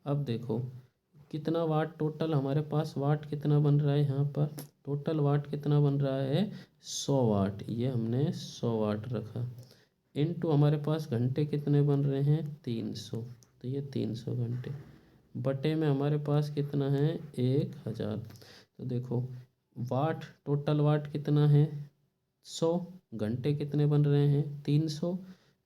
अब देखो कितना वाट टोटल हमारे पास, वाट कितना बन रहा है यहाँ पर, टोटल वाट कितना बन रहा है, 100 वाट। ये हमने 100 वाट रखा। इनटू हमारे पास घंटे कितने बन रहे हैं, 300, तो ये 300 घंटे, बटे में हमारे पास कितना है, 1000। तो देखो वाट, टोटल वाट कितना है, 100, घंटे कितने बन रहे हैं, 300,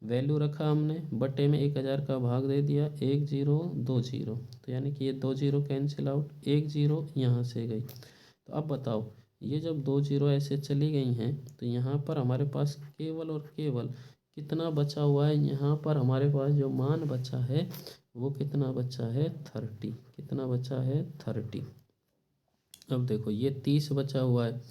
वैल्यू रखा हमने, बटे में 1000 का भाग दे दिया, 1 0 2 0, तो यानी कि ये 2 0 कैंसिल आउट, 1 0 यहाँ से गई। तो अब बताओ, ये जब 2 0 ऐसे चली गई हैं, तो यहाँ पर हमारे पास केवल और केवल कितना बचा हुआ है, यहाँ पर हमारे पास जो मान बचा है वो कितना बचा है, 30। कितना बचा है, 30। अब देखो ये 30 बचा हुआ है,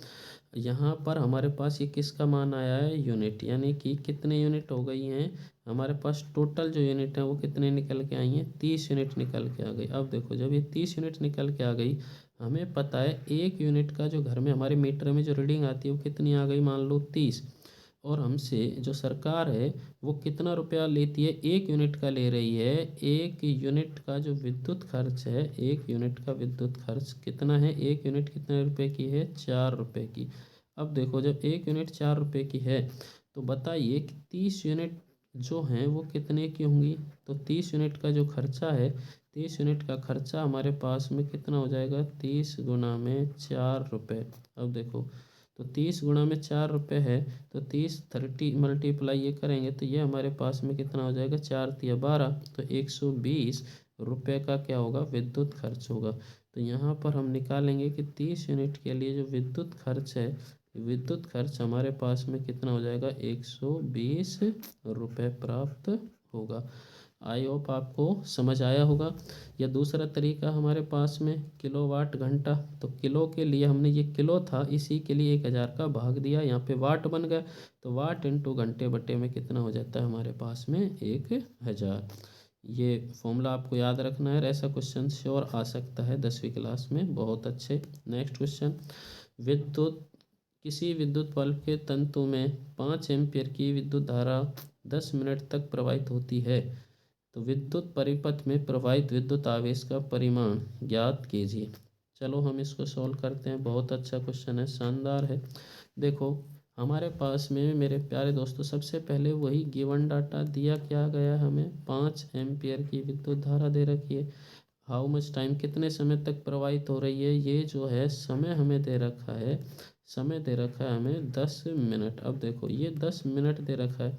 यहाँ पर हमारे पास ये किसका मान आया है, यूनिट, यानी कि कितने यूनिट हो गई हैं हमारे पास, टोटल जो यूनिट है वो कितने निकल के आई हैं, 30 यूनिट निकल के आ गई। अब देखो जब ये 30 यूनिट निकल के आ गई, हमें पता है 1 यूनिट का जो घर में हमारे मीटर में जो रीडिंग आती है वो कितनी आ गई, मान लो 30। और हमसे जो सरकार है वो कितना रुपया लेती है, 1 यूनिट का ले रही है। 1 यूनिट का जो विद्युत खर्च है, 1 यूनिट का विद्युत खर्च कितना है, 1 यूनिट कितने रुपए की है, 4 रुपये की। अब देखो जब 1 यूनिट 4 रुपये की है, तो बताइए कि 30 यूनिट जो हैं वो कितने की होंगी। तो 30 यूनिट का जो खर्चा है, 30 यूनिट का खर्चा हमारे पास में कितना हो जाएगा, 30 गुना में 4 रुपये। अब देखो तो 30 गुना में 4 रुपये है, तो 30 मल्टीप्लाई ये करेंगे तो ये हमारे पास में कितना हो जाएगा, 4 तिया 12, तो 120 रुपये का क्या होगा, विद्युत खर्च होगा। तो यहाँ पर हम निकालेंगे कि 30 यूनिट के लिए जो विद्युत खर्च है, विद्युत खर्च हमारे पास में कितना हो जाएगा, 120 रुपये प्राप्त होगा। आई होप आपको समझ आया होगा। या दूसरा तरीका हमारे पास में किलोवाट घंटा, तो किलो के लिए हमने ये किलो था इसी के लिए 1000 का भाग दिया, यहाँ पे वाट बन गया, तो वाट इंटू घंटे बटे में कितना हो जाता है हमारे पास में 1000। ये फॉर्मूला आपको याद रखना है, ऐसा क्वेश्चन श्योर आ सकता है 10वीं क्लास में, बहुत अच्छे। नेक्स्ट क्वेश्चन, विद्युत किसी विद्युत बल्ब के तंतु में 5 एम्पीयर की विद्युत धारा 10 मिनट तक प्रवाहित होती है, तो विद्युत परिपथ में प्रवाहित विद्युत आवेश का परिमाण ज्ञात कीजिए। चलो हम इसको सॉल्व करते हैं, बहुत अच्छा क्वेश्चन है, शानदार है। देखो हमारे पास में मेरे प्यारे दोस्तों सबसे पहले वही गिवन डाटा दिया क्या गया, हमें 5 एम्पीयर की विद्युत धारा दे रखी है। हाउ मच टाइम, कितने समय तक प्रवाहित हो रही है, ये जो है समय हमें दे रखा है, समय दे रखा है हमें 10 मिनट। अब देखो ये 10 मिनट दे रखा है,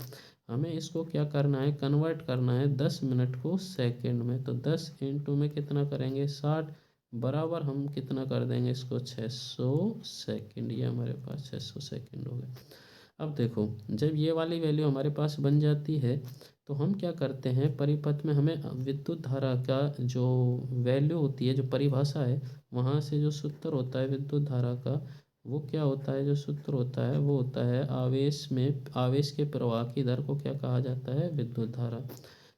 हमें इसको क्या करना है, कन्वर्ट करना है 10 मिनट को सेकंड में। तो 10 इंटू में कितना करेंगे 60, बराबर हम कितना कर देंगे इसको 600 सेकंड, ये हमारे पास 600 सेकंड हो गए। अब देखो जब ये वाली वैल्यू हमारे पास बन जाती है तो हम क्या करते हैं, परिपथ में हमें विद्युत धारा का जो वैल्यू होती है, जो परिभाषा है, वहाँ से जो सूत्र होता है विद्युत धारा का, वो क्या होता है, जो सूत्र होता है वो होता है आवेश में, आवेश के प्रवाह की दर को क्या कहा जाता है, विद्युत धारा।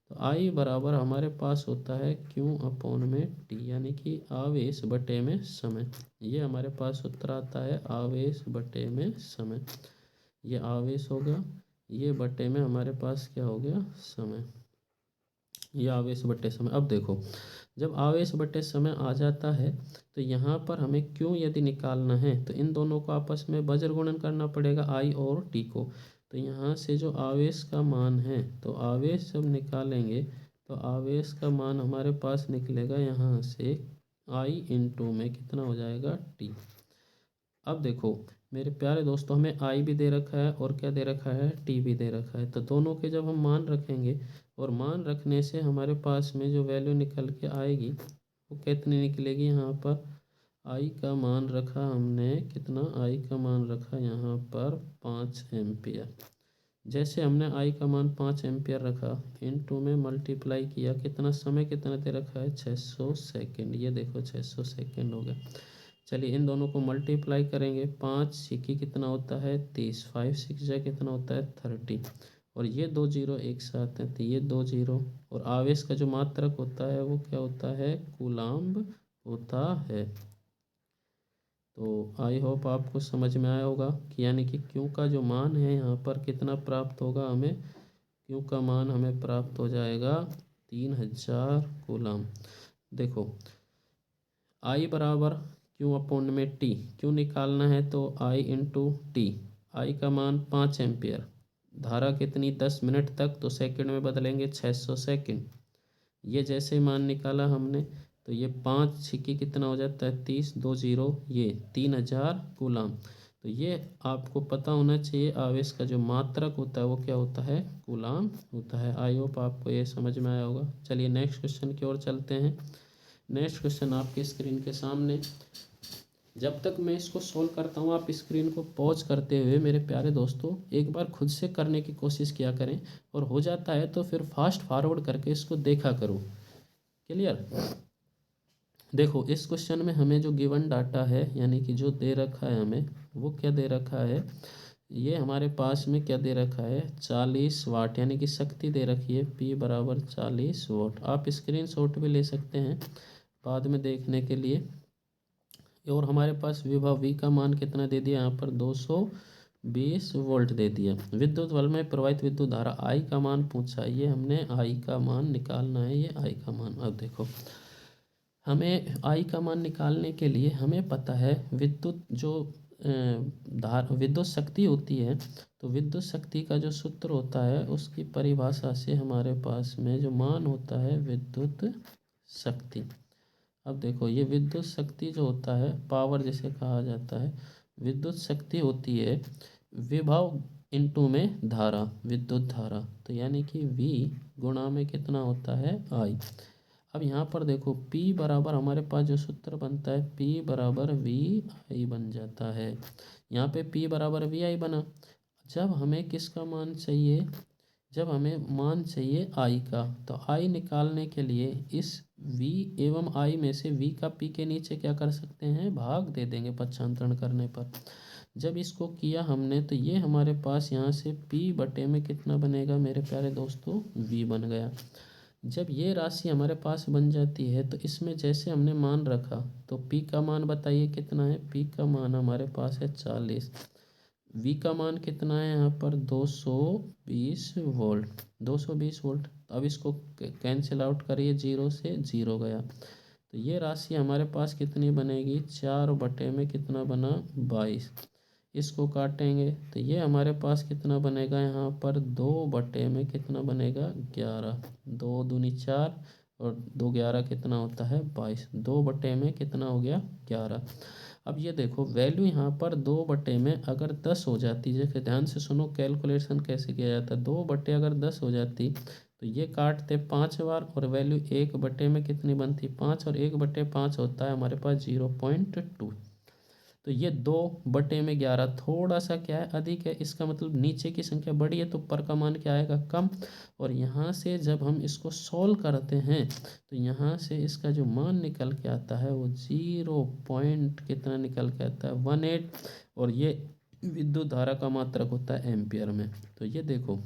तो आई बराबर हमारे पास होता है क्यू अपॉन में टी, यानी कि आवेश बटे में समय। ये हमारे पास सूत्र आता है आवेश बटे में समय, ये आवेश हो गया, ये बटे में हमारे पास क्या हो गया, समय, ये आवेश बटे समय। अब देखो जब आवेश बटे समय आ जाता है तो यहाँ पर हमें क्यों यदि निकालना है तो इन दोनों को आपस में बज्र गुणन करना पड़ेगा, आई और टी को। तो यहाँ से जो आवेश का मान है, तो आवेश जब निकालेंगे तो आवेश का मान हमारे पास निकलेगा यहाँ से आई इंटू में कितना हो जाएगा टी। अब देखो मेरे प्यारे दोस्तों हमें आई भी दे रखा है और क्या दे रखा है, टी भी दे रखा है। तो दोनों के जब हम मान रखेंगे और मान रखने से हमारे पास में जो वैल्यू निकल के आएगी वो कितनी निकलेगी, यहाँ पर आई का मान रखा हमने कितना, आई का मान रखा यहाँ पर 5 एम्पियर। जैसे हमने आई का मान 5 एम्पियर रखा, इनटू में मल्टीप्लाई किया, कितना समय कितना दे रखा है 600 सेकंड, ये देखो 600 सेकंड हो गया। चलिए इन दोनों को मल्टीप्लाई करेंगे, 5 सिक्की कितना होता है 30, 5 6 जा कितना होता है 30, और ये 2 जीरो एक साथ हैं तो ये 2 जीरो, और आवेश का जो मात्रक होता है वो क्या होता है, कूलाम्ब होता है। तो आई होप आपको समझ में आया होगा कि यानी कि क्यू का जो मान है यहाँ पर कितना प्राप्त होगा हमें, क्यू का मान हमें प्राप्त हो जाएगा 3000 कूलाम्ब। देखो आई बराबर क्यू अपॉन में टी, क्यू निकालना है तो आई इंटू टी, आई का मान 5 एम्पियर, धारा कितनी 10 मिनट तक, तो सेकंड में बदलेंगे 600 सेकंड। ये जैसे मान निकाला हमने तो ये 5 छिक्की कितना हो जाता है 30, 2 जीरो, ये 3000 कूलाम। तो ये आपको पता होना चाहिए आवेश का जो मात्रक होता है वो क्या होता है, कूलाम होता है। आई होप आपको ये समझ में आया होगा। चलिए नेक्स्ट क्वेश्चन की ओर चलते हैं। नेक्स्ट क्वेश्चन आपके स्क्रीन के सामने, जब तक मैं इसको सोल्व करता हूँ आप स्क्रीन को पॉज करते हुए मेरे प्यारे दोस्तों एक बार खुद से करने की कोशिश किया करें, और हो जाता है तो फिर फास्ट फॉरवर्ड करके इसको देखा करो। क्लियर। देखो इस क्वेश्चन में हमें जो गिवन डाटा है यानी कि जो दे रखा है हमें, वो क्या दे रखा है, ये हमारे पास में क्या दे रखा है 40 वाट, यानी कि शक्ति दे रखी है P बराबर 40 वाट। आप स्क्रीनशॉट भी ले सकते हैं बाद में देखने के लिए। और हमारे पास विभव V का मान कितना दे दिया, यहाँ पर 220 वोल्ट दे दिया। विद्युत बल्ब में प्रवाहित विद्युत धारा I का मान पूछा, ये हमने I का मान निकालना है, ये I का मान। अब देखो हमें I का मान निकालने के लिए हमें पता है विद्युत जो विद्युत शक्ति होती है, तो विद्युत शक्ति का जो सूत्र होता है उसकी परिभाषा से हमारे पास में जो मान होता है विद्युत शक्ति। अब देखो ये विद्युत शक्ति जो होता है, पावर जिसे कहा जाता है, विद्युत शक्ति होती है विभव इंटू में धारा, विद्युत धारा, तो यानी कि V गुणा में कितना होता है I। अब यहाँ पर देखो P बराबर हमारे पास जो सूत्र बनता है P बराबर VI बन जाता है। यहाँ पे P बराबर VI बना। जब हमें किसका मान चाहिए, जब हमें मान चाहिए आई का, तो आई निकालने के लिए इस v एवं आई में से v का p के नीचे क्या कर सकते हैं, भाग दे देंगे पक्षांतरण करने पर। जब इसको किया हमने तो ये हमारे पास यहाँ से p बटे में कितना बनेगा मेरे प्यारे दोस्तों, v बन गया। जब ये राशि हमारे पास बन जाती है तो इसमें जैसे हमने मान रखा, तो p का मान बताइए कितना है, p का मान हमारे पास है 40, v का मान कितना है यहाँ पर 220 वोल्ट, 220 वोल्ट। अब इसको कैंसिल आउट करिए, 0 से 0 गया, तो ये राशि हमारे पास कितनी बनेगी, 4 बटे में कितना बना, 22। इसको काटेंगे तो ये हमारे पास कितना बनेगा, यहाँ पर 2 बटे में कितना बनेगा, 11। 2 दूनी 4 और 2 11 कितना होता है, 22। 2 बटे में कितना हो गया, 11। अब ये देखो वैल्यू यहाँ पर 2 बटे में अगर 10 हो जाती, जैसे ध्यान से सुनो कैलकुलेशन कैसे किया जाता है। 2 बटे अगर 10 हो जाती तो ये काटते 5 बार और वैल्यू 1 बटे में कितनी बनती, 5, और 1 बटे 5 होता है हमारे पास 0.2। तो ये 2 बटे में 11 थोड़ा सा क्या है, अधिक है, इसका मतलब नीचे की संख्या बड़ी है तो ऊपर का मान क्या आएगा, कम। और यहाँ से जब हम इसको सॉल्व करते हैं तो यहाँ से इसका जो मान निकल के आता है वो 0 पॉइंट कितना निकल के आता है, 18। और ये विद्युत धारा का मात्रक होता है एम्पियर में। तो ये देखो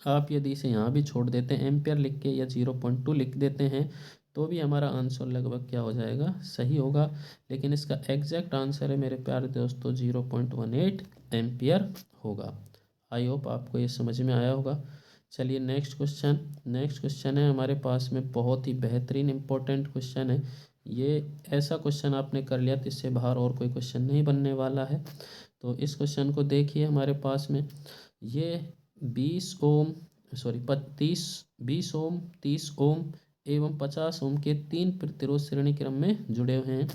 आप यदि इसे यहाँ भी छोड़ देते हैं एम्पियर लिख के या 0.2 लिख देते हैं तो भी हमारा आंसर लगभग क्या हो जाएगा, सही होगा। लेकिन इसका एग्जैक्ट आंसर है मेरे प्यारे दोस्तों 0.18 एम्पियर होगा। आई होप आपको ये समझ में आया होगा। चलिए नेक्स्ट क्वेश्चन। नेक्स्ट क्वेश्चन है हमारे पास में बहुत ही बेहतरीन इंपॉर्टेंट क्वेश्चन है। ये ऐसा क्वेश्चन आपने कर लिया तो इससे बाहर और कोई क्वेश्चन नहीं बनने वाला है। तो इस क्वेश्चन को देखिए हमारे पास में ये 20 ओम सॉरी 20 ओम 30 ओम एवं 50 ओम के 3 प्रतिरोध श्रेणी क्रम में जुड़े हुए हैं।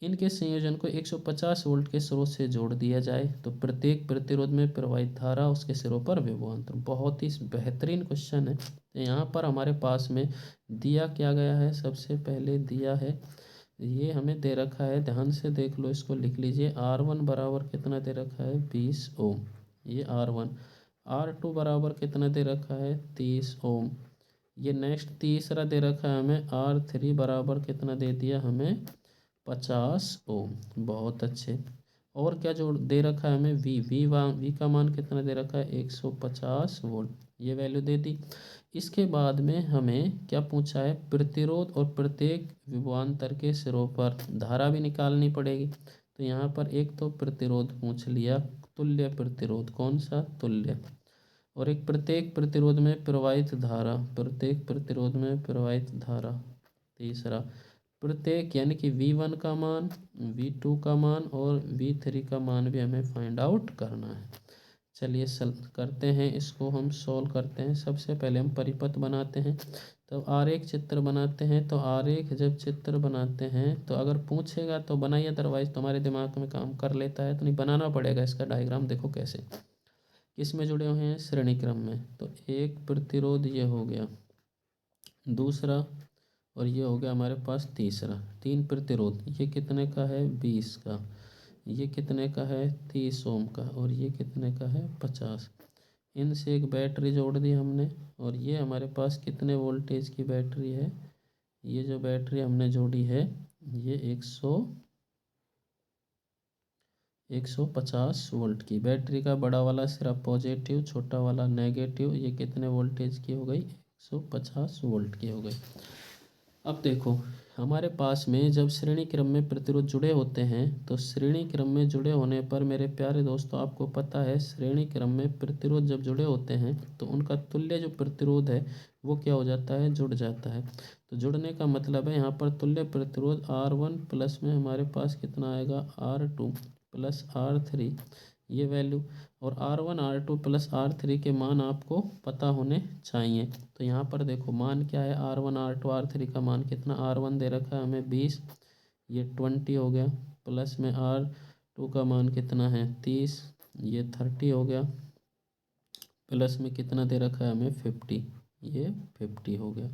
इनके संयोजन को 150 वोल्ट के स्रोत से जोड़ दिया जाए तो प्रत्येक प्रतिरोध में प्रवाहित धारा उसके सिरों पर विभवांतर। बहुत ही बेहतरीन क्वेश्चन है। तो यहाँ पर हमारे पास में दिया क्या गया है, सबसे पहले दिया है, ये हमें दे रखा है, ध्यान से देख लो, इसको लिख लीजिए। R1 बराबर कितना दे रखा है, 20 ओम, ये R1। R2 बराबर कितना दे रखा है, 30 ओम। ये नेक्स्ट तीसरा दे रखा है हमें R3 बराबर कितना दे दिया हमें, 50 ओम। बहुत अच्छे। और क्या जोड़ दे रखा है हमें, वी का मान कितना दे रखा है, 150 वोल्ट, ये वैल्यू दे दी। इसके बाद में हमें क्या पूछा है, प्रतिरोध और प्रत्येक विभवांतर के सिरों पर धारा भी निकालनी पड़ेगी। तो यहाँ पर एक तो प्रतिरोध पूछ लिया, तुल्य प्रतिरोध, कौन सा, तुल्य। और एक प्रत्येक प्रतिरोध में प्रवाहित धारा, प्रत्येक प्रतिरोध में प्रवाहित धारा। तीसरा प्रत्येक यानी कि V1 का मान, V2 का मान और V3 का मान भी हमें फाइंड आउट करना है। चलिए करते हैं, इसको हम सॉल्व करते हैं। सबसे पहले हम परिपथ बनाते हैं। तो आरेख चित्र बनाते हैं। तो आरेख जब चित्र बनाते हैं तो अगर पूछेगा तो बनाइए, अदरवाइज तुम्हारे दिमाग में काम कर लेता है तो नहीं बनाना पड़ेगा। इसका डायग्राम देखो कैसे, किस में जुड़े हुए हैं, श्रेणी क्रम में। तो एक प्रतिरोध ये हो गया, दूसरा और ये हो गया हमारे पास तीसरा। 3 प्रतिरोध, ये कितने का है, 20 का, ये कितने का है, 30 ओम का, और ये कितने का है, 50। इनसे एक बैटरी जोड़ दी हमने और ये हमारे पास कितने वोल्टेज की बैटरी है, ये जो बैटरी हमने जोड़ी है ये 150 वोल्ट की। बैटरी का बड़ा वाला सिरा पॉजिटिव, छोटा वाला नेगेटिव। ये कितने वोल्टेज की हो गई, 150 वोल्ट की हो गई। अब देखो हमारे पास में जब श्रेणी क्रम में प्रतिरोध जुड़े होते हैं तो श्रेणी क्रम में जुड़े होने पर मेरे प्यारे दोस्तों आपको पता है, श्रेणी क्रम में प्रतिरोध जब जुड़े होते हैं तो उनका तुल्य जो प्रतिरोध है वो क्या हो जाता है, जुड़ जाता है। तो जुड़ने का मतलब है यहाँ पर तुल्य प्रतिरोध R1 प्लस में हमारे पास कितना आएगा, R2 प्लस R3, ये वैल्यू। और R1 R2 प्लस R3 के मान आपको पता होने चाहिए। तो यहाँ पर देखो मान क्या है, R1 R2 R3 का मान कितना, R1 दे रखा है हमें 20, ये 20 हो गया, प्लस में R2 का मान कितना है 30, ये 30 हो गया, प्लस में कितना दे रखा है हमें 50, ये 50 हो गया।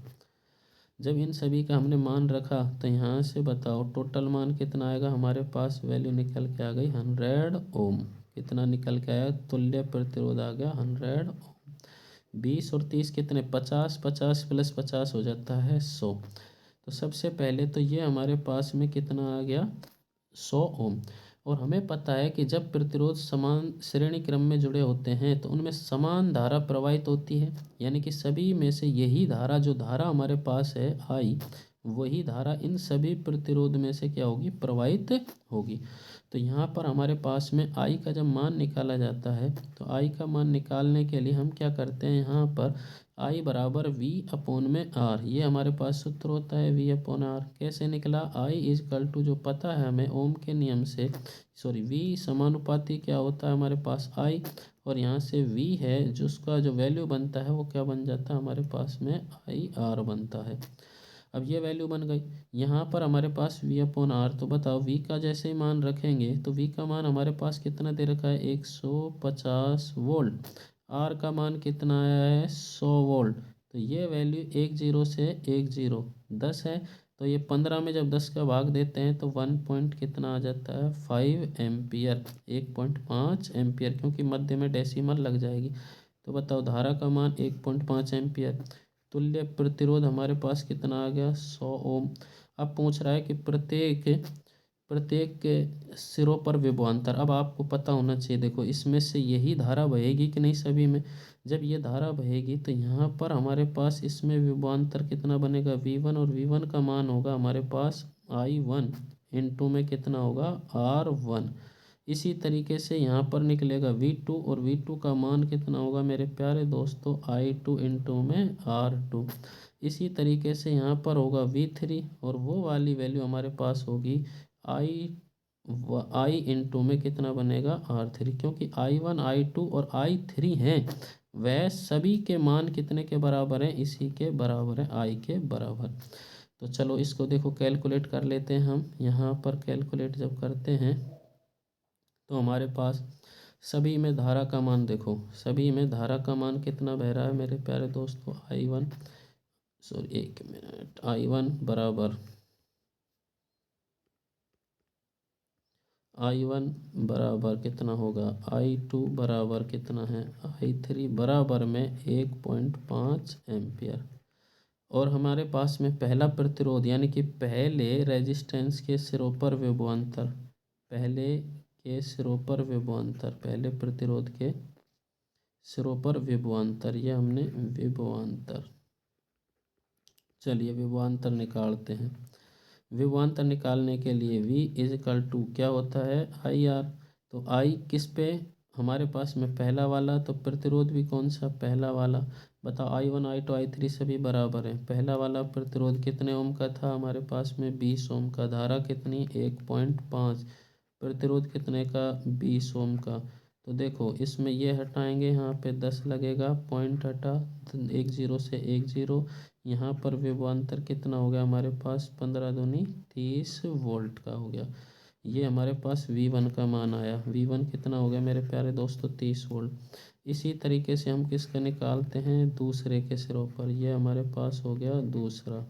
जब इन सभी का हमने मान रखा तो यहाँ से बताओ टोटल मान कितना आएगा, हमारे पास वैल्यू निकल के आ गई 100 ओम। कितना निकल के आया, तुल्य प्रतिरोध आ गया 100 ओम। 20 और 30 कितने 50, 50 प्लस 50 हो जाता है 100। तो सबसे पहले तो ये हमारे पास में कितना आ गया 100 ओम। और हमें पता है कि जब प्रतिरोध समान श्रेणी क्रम में जुड़े होते हैं तो उनमें समान धारा प्रवाहित होती है, यानी कि सभी में से यही धारा, जो धारा हमारे पास है आई, वही धारा इन सभी प्रतिरोध में से क्या होगी प्रवाहित होगी। तो यहाँ पर हमारे पास में आई का जब मान निकाला जाता है तो आई का मान निकालने के लिए हम क्या करते हैं, यहाँ पर आई बराबर वी अपॉन में आर, ये हमारे पास सूत्र होता है वी अपॉन आर। कैसे निकला, आई इजकल टू, जो पता है हमें ओम के नियम से, सॉरी वी समानुपाती क्या होता है हमारे पास आई, और यहाँ से वी है जिसका जो वैल्यू बनता है वो क्या बन जाता है हमारे पास में आई आर बनता है। अब ये वैल्यू बन गई, यहाँ पर हमारे पास वी अपॉन आर। तो बताओ वी का जैसे ही मान रखेंगे तो वी का मान हमारे पास कितना दे रखा है 150 वोल्ट, आर का मान कितना आया है 100 वोल्ट। तो ये वैल्यू 10 से 10 है, तो ये 15 में जब 10 का भाग देते हैं तो 1 पॉइंट कितना आ जाता है 5 एम्पियर, 1.5 एम्पियर, क्योंकि मध्य में डेसिमल लग जाएगी। तो बताओ धारा का मान 1.5 एम्पियर। तुल्य प्रतिरोध हमारे पास कितना आ गया 100 ओम। अब पूछ रहा है कि प्रत्येक प्रत्येक के सिरों पर विभवांतर। अब आपको पता होना चाहिए, देखो इसमें से यही धारा बहेगी कि नहीं सभी में। जब ये धारा बहेगी तो यहाँ पर हमारे पास इसमें विभवांतर कितना बनेगा V1, और V1 का मान होगा हमारे पास I1 इंटू में कितना होगा R1। इसी तरीके से यहाँ पर निकलेगा V2, और V2 का मान कितना होगा मेरे प्यारे दोस्तों I2 इंटू में R2। इसी तरीके से यहाँ पर होगा V3, और वो वाली वैल्यू हमारे पास होगी आई इंटू में कितना बनेगा R3, क्योंकि I1 I2 और I3 हैं वह सभी के मान कितने के बराबर हैं, इसी के बराबर है I के बराबर। तो चलो इसको देखो कैलकुलेट कर लेते हैं हम। यहाँ पर कैलकुलेट जब करते हैं तो हमारे पास सभी में धारा का मान, देखो सभी में धारा का मान कितना बह रहा है मेरे प्यारे दोस्तों I1, सॉरी 1 मिनट, I1 बराबर कितना होगा I2 बराबर कितना है I3 बराबर में 1.5 एम्पियर। और हमारे पास में पहला प्रतिरोध यानी कि पहले रेजिस्टेंस के सिरों पर विभवांतर, पहले के सिरों पर विभवांतर, पहले प्रतिरोध के सिरों पर विभवांतर, ये हमने विभवांतर, चलिए विभवांतर निकालते हैं। विभवांतर निकालने के लिए V इजकल टू क्या होता है आई आर। तो I किस पे हमारे पास में पहला वाला, तो प्रतिरोध भी कौन सा पहला वाला, बताओ I1 I2 I3 सभी बराबर हैं। पहला वाला प्रतिरोध कितने ओम का था हमारे पास में 20 ओम का, धारा कितनी 1.5, प्रतिरोध कितने का 20 ओम का। तो देखो इसमें ये हटाएंगे, यहाँ पे 10 लगेगा, पॉइंट हटा, 10 से 10, यहाँ पर विभवांतर कितना हो गया हमारे पास 15 दूनी 30 वोल्ट का हो गया। ये हमारे पास V1 का मान आया, V1 कितना हो गया मेरे प्यारे दोस्तों 30 वोल्ट। इसी तरीके से हम किसका निकालते हैं दूसरे के सिरों पर, ये हमारे पास हो गया दूसरा।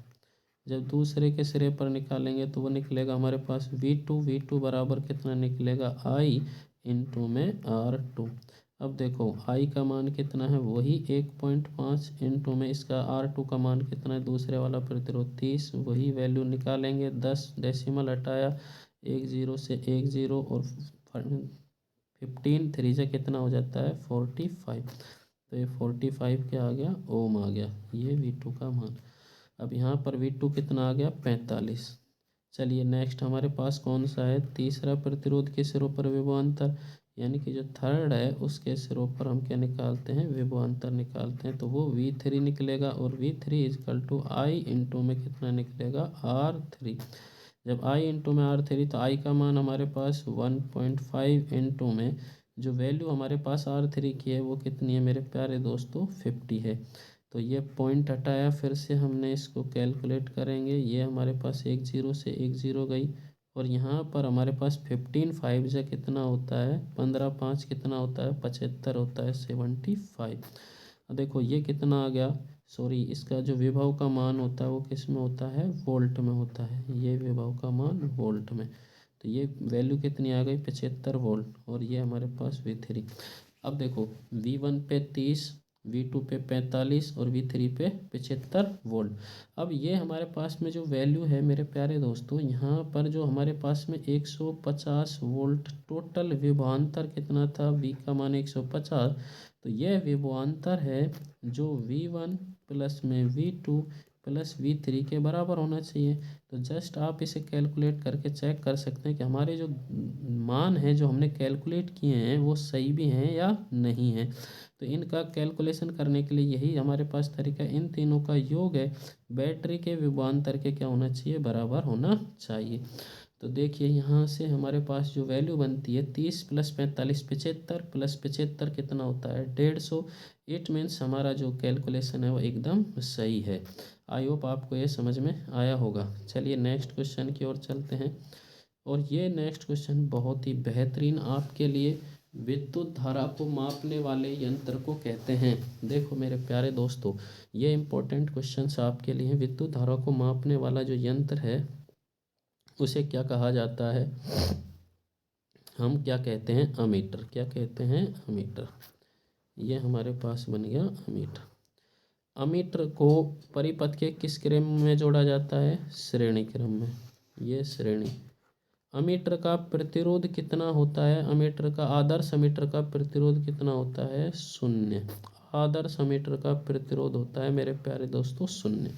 जब दूसरे के सिरे पर निकालेंगे तो वो निकलेगा हमारे पास V2 बराबर कितना निकलेगा I इंटू में R2। अब देखो I का मान कितना है वही 1.5 इंटू में इसका R2 का मान कितना है दूसरे वाला प्रतिरोध 30, वही वैल्यू निकालेंगे, 10 डेसिमल हटाया, 10 से 10 और 15 3 से कितना हो जाता है 45। तो ये 45 क्या आ गया ओम आ गया, ये V2 का मान। अब यहाँ पर V2 कितना आ गया 45। चलिए नेक्स्ट हमारे पास कौन सा है, तीसरा प्रतिरोध के सिरों पर विभवांतर, यानी कि जो थर्ड है उसके सिरों पर हम क्या निकालते हैं विभवांतर निकालते हैं। तो वो V3 निकलेगा, और V3 is equal to I into में कितना निकलेगा R3। जब I इंटू में R3 तो I का मान हमारे पास 1.5 इंटू में जो वैल्यू हमारे पास R3 की है वो कितनी है मेरे प्यारे दोस्तों 50 है। तो ये पॉइंट हटाया, फिर से हमने इसको कैलकुलेट करेंगे, ये हमारे पास 10 से 10 गई, और यहाँ पर हमारे पास 15 5 से कितना होता है 15 5 कितना होता है 75 होता है 75। देखो ये कितना आ गया, सॉरी इसका जो विभव का मान होता है वो किस में होता है वोल्ट में होता है, ये विभव का मान वोल्ट में। तो ये वैल्यू कितनी आ गई 75 वोल्ट, और ये हमारे पास V3। अब देखो V1 पे 30, V2 पे 45 और V3 पे 75 वोल्ट। अब ये हमारे पास में जो वैल्यू है मेरे प्यारे दोस्तों, यहाँ पर जो हमारे पास में 150 वोल्ट टोटल विभवांतर कितना था, V का मान 150, तो यह विभवांतर है जो V1 प्लस में V2 प्लस V3 के बराबर होना चाहिए। तो जस्ट आप इसे कैलकुलेट करके चेक कर सकते हैं कि हमारे जो मान हैं जो हमने कैलकुलेट किए हैं वो सही भी हैं या नहीं हैं। तो इनका कैलकुलेशन करने के लिए यही हमारे पास तरीका, इन तीनों का योग है बैटरी के विभवांतर के क्या होना चाहिए, बराबर होना चाहिए। तो देखिए यहाँ से हमारे पास जो वैल्यू बनती है 30 प्लस 45 75 प्लस 75 कितना होता है 150। इट मीन्स हमारा जो कैलकुलेशन है वो एकदम सही है। आई होप आपको ये समझ में आया होगा। चलिए नेक्स्ट क्वेश्चन की ओर चलते हैं। और ये नेक्स्ट क्वेश्चन बहुत ही बेहतरीन आपके लिए विद्युत धारा को मापने वाले यंत्र को कहते हैं। देखो मेरे प्यारे दोस्तों, ये इम्पोर्टेंट क्वेश्चंस आपके लिए। विद्युत धारा को मापने वाला जो यंत्र है उसे क्या कहा जाता है, हम क्या कहते हैं, अमीटर। क्या कहते हैं, अमीटर। ये हमारे पास बन गया अमीटर। अमीटर को परिपथ के किस क्रम में जोड़ा जाता है, श्रेणी क्रम में। ये श्रेणी। अमीटर का प्रतिरोध कितना होता है, अमीटर का, आदर्श अमीटर का प्रतिरोध कितना होता है, 0। आदर्श अमीटर का प्रतिरोध होता है मेरे प्यारे दोस्तों 0।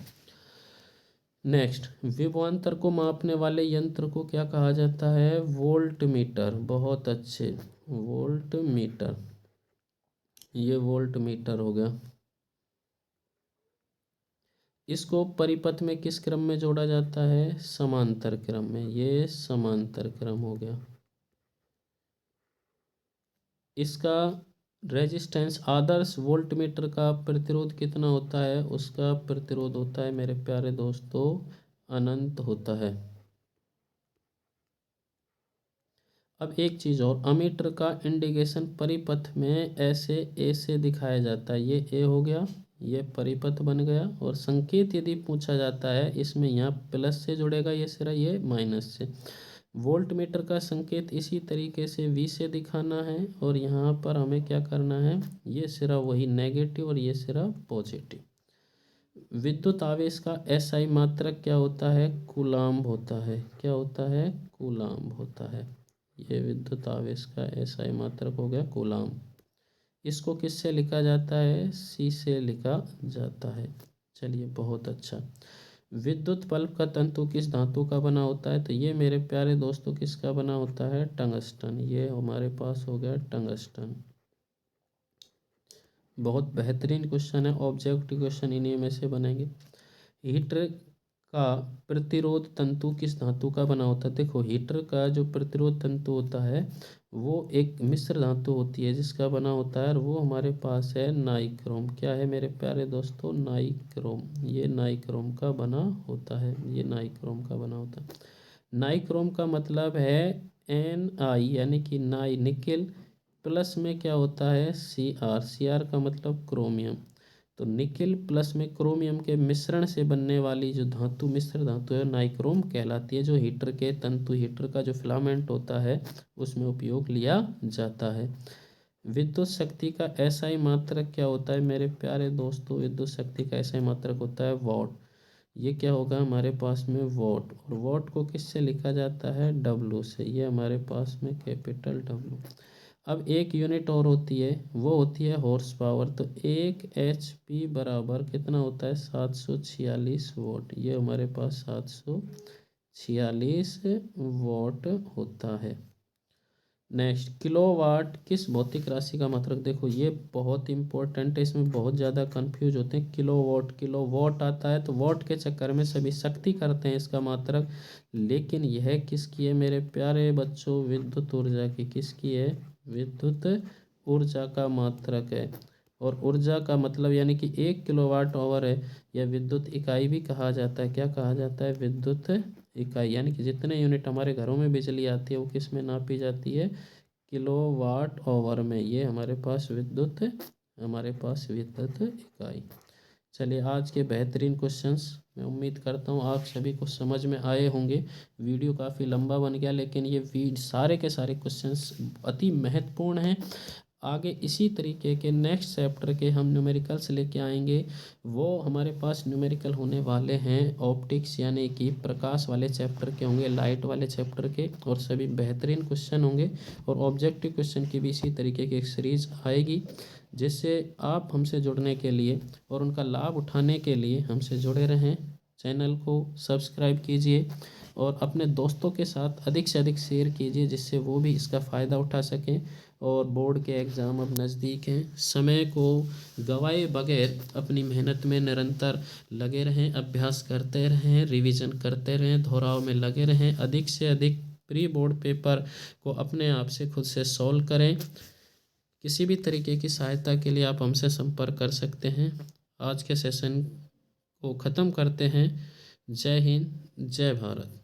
नेक्स्ट, विभवांतर को मापने वाले यंत्र को क्या कहा जाता है, वोल्ट मीटर। बहुत अच्छे, वोल्ट मीटर। ये वोल्ट मीटर हो गया। इसको परिपथ में किस क्रम में जोड़ा जाता है, समांतर क्रम में। ये समांतर क्रम हो गया। इसका रेजिस्टेंस, आदर्श वोल्ट मीटर का प्रतिरोध कितना होता है, उसका प्रतिरोध होता है मेरे प्यारे दोस्तों अनंत होता है। अब एक चीज़ और, अमीटर का इंडिकेशन परिपथ में ऐसे ए से दिखाया जाता है। ये ए हो गया, ये परिपथ बन गया। और संकेत यदि पूछा जाता है इसमें, यहाँ प्लस से जुड़ेगा ये सिरा, ये माइनस से। वोल्ट मीटर का संकेत इसी तरीके से वी से दिखाना है, और यहाँ पर हमें क्या करना है, ये सिरा वही नेगेटिव और ये सिरा पॉजिटिव। विद्युत आवेश का एसआई मात्रक क्या होता है, कूलाम्ब होता है। क्या होता है, कूलाम्ब होता है। ये विद्युत आवेश का एसआई मात्रक हो गया कूलाम्ब। इसको किससे लिखा जाता है, सी से लिखा जाता है। चलिए बहुत अच्छा। विद्युत बल्ब का तंतु किस धातु का बना होता है, तो ये मेरे प्यारे दोस्तों किसका बना होता है, टंगस्टन। ये हमारे पास हो गया टंगस्टन। बहुत बेहतरीन क्वेश्चन है, ऑब्जेक्टिव क्वेश्चन इन्हीं में से बनेंगे। हीटर का प्रतिरोध तंतु किस धातु का बना होता है। देखो हीटर का जो प्रतिरोध तंतु होता है वो एक मिश्र धातु होती है जिसका बना होता है, और वो हमारे पास है नाइक्रोम। क्या है मेरे प्यारे दोस्तों, नाइक्रोम। ये नाइक्रोम का बना होता है, ये नाइक्रोम का बना होता है। नाइक्रोम का मतलब है Ni, यानी कि नाई निकेल, प्लस में क्या होता है, Cr। Cr का मतलब क्रोमियम। तो निकेल प्लस में क्रोमियम के मिश्रण से बनने वाली जो धातु, मिश्र धातु है, नाइक्रोम कहलाती है, जो हीटर के तंतु, हीटर का जो फिलामेंट होता है उसमें उपयोग लिया जाता है। विद्युत शक्ति का एसआई मात्रक क्या होता है मेरे प्यारे दोस्तों, विद्युत शक्ति का एसआई मात्रक होता है वॉट। ये क्या होगा हमारे पास में, वॉट। और वॉट को किससे लिखा जाता है, डब्लू से। ये हमारे पास में कैपिटल डब्लू। अब एक यूनिट और होती है, वो होती है हॉर्स पावर। तो 1 HP बराबर कितना होता है, 746 वॉट। ये हमारे पास 746 वॉट होता है। नेक्स्ट, किलोवाट किस भौतिक राशि का मात्रक। देखो ये बहुत इंपॉर्टेंट है, इसमें बहुत ज़्यादा कंफ्यूज होते हैं। किलोवाट, किलोवाट आता है तो वॉट के चक्कर में सभी शक्ति करते हैं इसका मात्रक, लेकिन यह किसकी है मेरे प्यारे बच्चों, विद्युत ऊर्जा की। किसकी है, विद्युत ऊर्जा का मात्रक है। और ऊर्जा का मतलब यानी कि 1 किलोवाट आवर है, या विद्युत इकाई भी कहा जाता है। क्या कहा जाता है, विद्युत इकाई। यानी कि जितने यूनिट हमारे घरों में बिजली आती है वो किस में नापी जाती है, किलोवाट आवर में। ये हमारे पास विद्युत, हमारे पास विद्युत इकाई। चलिए आज के बेहतरीन क्वेश्चंस, मैं उम्मीद करता हूँ आप सभी को समझ में आए होंगे। वीडियो काफ़ी लंबा बन गया, लेकिन ये सारे के सारे क्वेश्चंस अति महत्वपूर्ण हैं। आगे इसी तरीके के नेक्स्ट चैप्टर के हम न्यूमेरिकल्स लेके आएंगे। वो हमारे पास न्यूमेरिकल होने वाले हैं ऑप्टिक्स यानी कि प्रकाश वाले चैप्टर के होंगे, लाइट वाले चैप्टर के, और सभी बेहतरीन क्वेश्चन होंगे। और ऑब्जेक्टिव क्वेश्चन की भी इसी तरीके की एक सीरीज आएगी, जिससे आप हमसे जुड़ने के लिए और उनका लाभ उठाने के लिए हमसे जुड़े रहें। चैनल को सब्सक्राइब कीजिए और अपने दोस्तों के साथ अधिक से अधिक शेयर कीजिए, जिससे वो भी इसका फ़ायदा उठा सकें। और बोर्ड के एग्ज़ाम अब नज़दीक हैं, समय को गंवाए बगैर अपनी मेहनत में निरंतर लगे रहें, अभ्यास करते रहें, रिवीजन करते रहें, दोहराव में लगे रहें। अधिक से अधिक प्री बोर्ड पेपर को अपने आप से खुद से सॉल्व करें। किसी भी तरीके की सहायता के लिए आप हमसे संपर्क कर सकते हैं। आज के सेशन को ख़त्म करते हैं। जय हिंद, जय भारत।